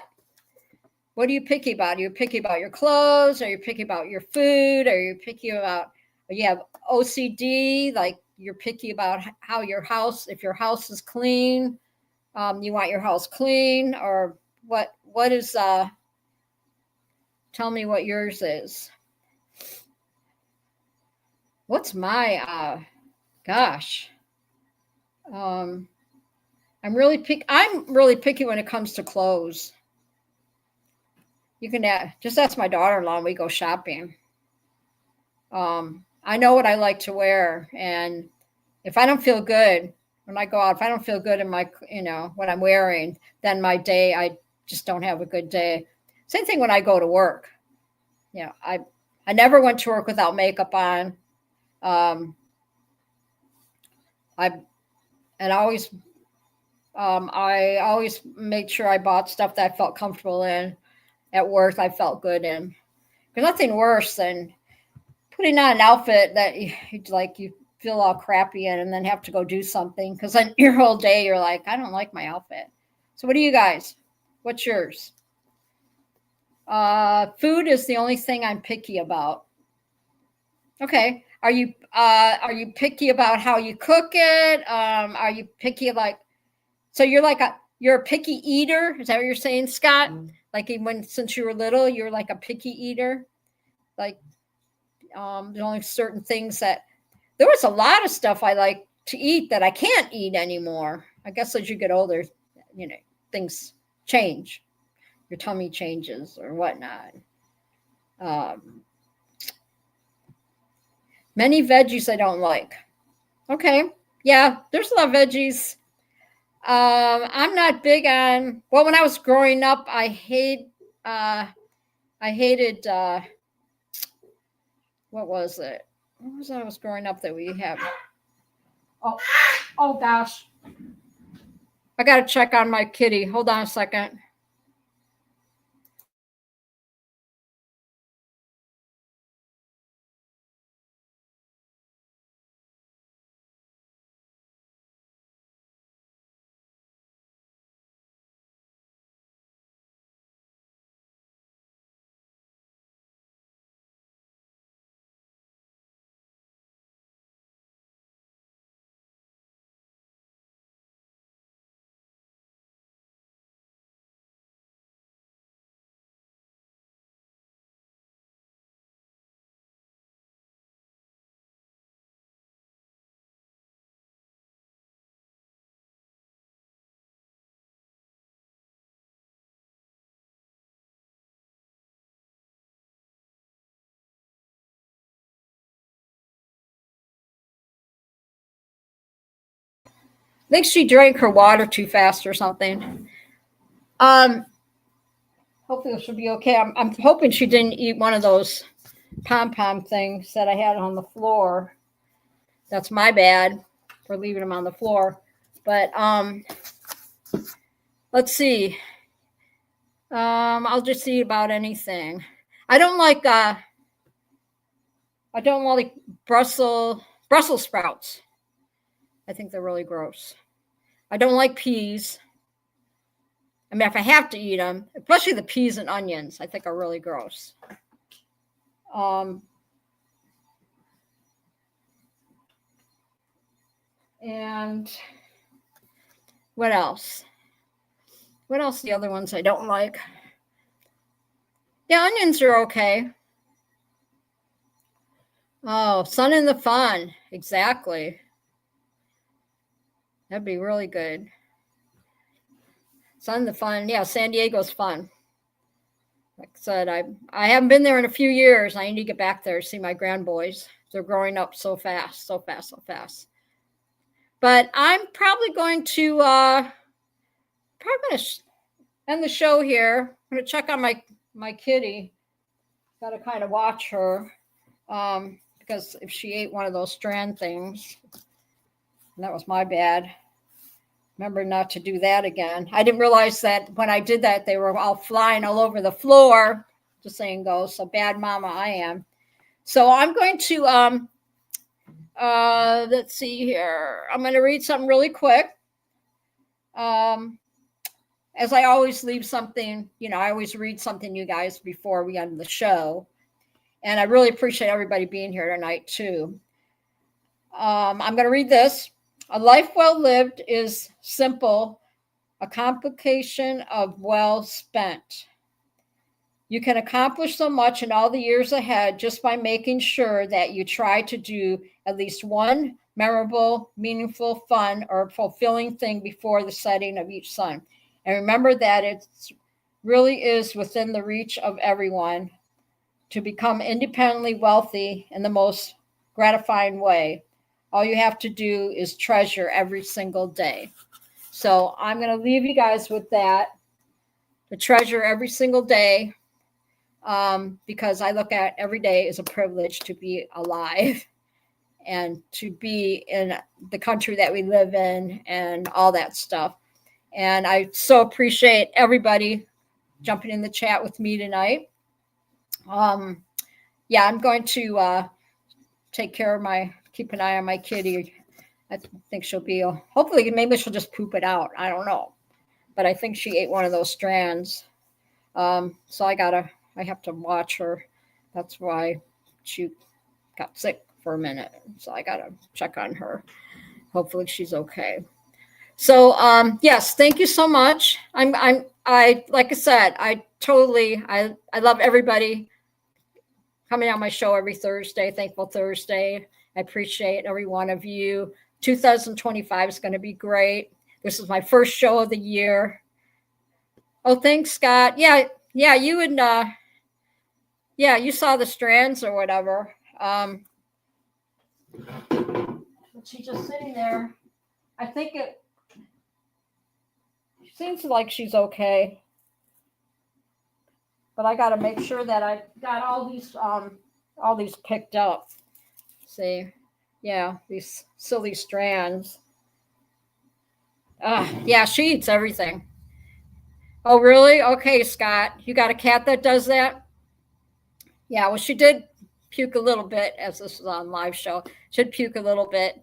What are you picky about? Are you picky about your clothes? Are you picky about your food? Are you picky about, you have OCD, like you're picky about how your house, if your house is clean, you want your house clean, or what is, tell me what yours is. What's my, gosh. I'm really picky when it comes to clothes. You can just ask my daughter-in-law when we go shopping. I know what I like to wear, and if I don't feel good when I go out, if I don't feel good in my, what I'm wearing, then my day, I just don't have a good day. Same thing when I go to work. I never went to work without makeup on. I always made sure I bought stuff that I felt comfortable in at work. I felt good in. There's nothing worse than putting on an outfit that you feel all crappy in, and then have to go do something, because then your whole day you're like, I don't like my outfit. So what do you guys? What's yours? Food is the only thing I'm picky about. Okay. Are you picky about how you cook it? Are you picky so you're a picky eater? Is that what you're saying, Scott? Mm-hmm. Like since you were little, you're like a picky eater? Like, there's only certain things that, there was a lot of stuff I like to eat that I can't eat anymore. I guess as you get older, things change. Your tummy changes or whatnot. Many veggies I don't like. Okay. Yeah, there's a lot of veggies. I'm not big on, well, when I was growing up, I hated, what was it? What was it? I was growing up that we have? Oh gosh. I got to check on my kitty. Hold on a second. I think she drank her water too fast or something. Hopefully she'll be okay. I'm hoping she didn't eat one of those pom-pom things that I had on the floor. That's my bad for leaving them on the floor. But let's see. I'll just eat about anything. I don't like Brussels sprouts. I think they're really gross. I don't like peas. I mean, if I have to eat them, especially the peas and onions, I think are really gross. And what else? What else? The other ones I don't like. Yeah, onions are okay. Oh, Sun in the Fun. Exactly. That'd be really good. Sun in the Fun. Yeah, San Diego's fun. Like I said, I haven't been there in a few years. I need to get back there to see my grandboys. They're growing up so fast. But I'm probably going to end the show here. I'm going to check on my kitty. Got to kind of watch her because if she ate one of those strand things, that was my bad. Remember not to do that again. I didn't realize that when I did that, they were all flying all over the floor. The saying goes, so bad mama I am. So I'm going to, let's see here. I'm going to read something really quick. as I always leave something, I always read something, you guys, before we end the show. And I really appreciate everybody being here tonight, too. I'm going to read this. A life well lived is simple, a complication of well spent. You can accomplish so much in all the years ahead just by making sure that you try to do at least one memorable, meaningful, fun, or fulfilling thing before the setting of each sun. And remember that it really is within the reach of everyone to become independently wealthy in the most gratifying way. All you have to do is treasure every single day. So I'm going to leave you guys with that, to treasure every single day. Because I look at every day as a privilege to be alive and to be in the country that we live in and all that stuff. And I so appreciate everybody jumping in the chat with me tonight. I'm going to take care of keep an eye on my kitty. I think she'll be, hopefully, maybe she'll just poop it out. I don't know. But I think she ate one of those strands. So I have to watch her. That's why she got sick for a minute. So I got to check on her. Hopefully she's okay. So, yes, thank you so much. I like I said, I love everybody coming on my show every Thursday, Thankful Thursday. I appreciate every one of you. 2025 is going to be great. This is my first show of the year. Oh, thanks, Scott. Yeah, you and you saw the strands or whatever. She's just sitting there. I think it seems like she's okay. But I got to make sure that I got all these picked up. See, yeah, these silly strands. Yeah, she eats everything. Oh, really? Okay, Scott, you got a cat that does that? Yeah, well, she did puke a little bit as this was on live show. She'd puke a little bit.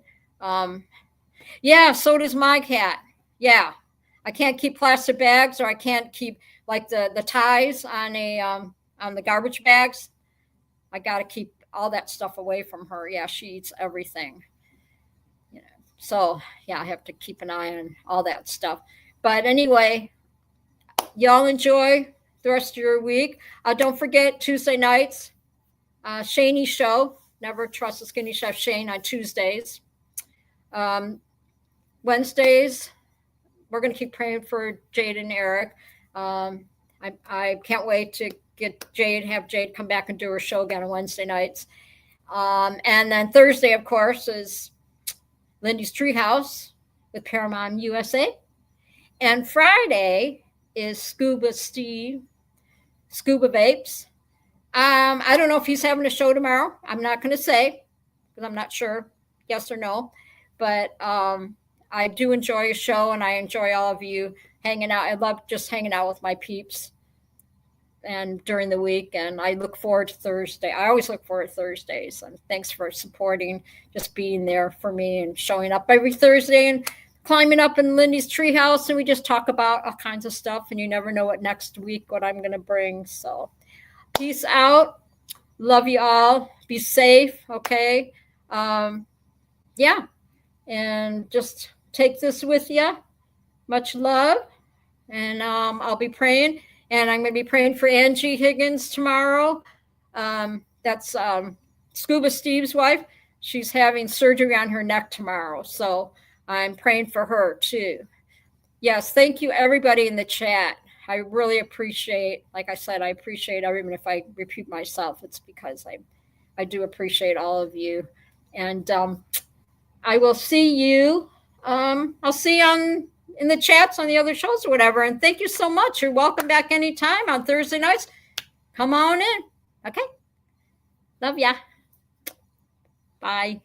Yeah, so does my cat. Yeah, I can't keep plastic bags, or I can't keep like the ties on the garbage bags. I got to keep all that stuff away from her. Yeah, she eats everything. So yeah, I have to keep an eye on all that stuff. But anyway, y'all enjoy the rest of your week. Don't forget Tuesday nights, Shaney's show. Never Trust the Skinny Chef Shane on Tuesdays. Wednesdays, we're going to keep praying for Jade and Eric. I can't wait to have Jade come back and do her show again on Wednesday nights. And then Thursday, of course, is Lindy's Treehouse with Paramount USA. And Friday is Scuba Vapes. I don't know if he's having a show tomorrow. I'm not going to say because I'm not sure, yes or no. But I do enjoy a show, and I enjoy all of you hanging out. I love just hanging out with my peeps and during the week, and I look forward to Thursday. I always look forward to Thursdays, and thanks for supporting, just being there for me and showing up every Thursday and climbing up in Lindy's Treehouse, and we just talk about all kinds of stuff, and you never know what I'm going to bring. So peace out. Love you all. Be safe, okay? Yeah, and just take this with you. Much love, and I'll be praying. And I'm going to be praying for Angie Higgins tomorrow. That's Scuba Steve's wife. She's having surgery on her neck tomorrow. So I'm praying for her too. Yes, thank you everybody in the chat. I really appreciate, like I said, I appreciate everyone. If I repeat myself, it's because I do appreciate all of you. And I will see you. I'll see you in the chats on the other shows or whatever. And thank you so much. You're welcome back anytime on Thursday nights. Come on in. Okay. Love ya. Bye.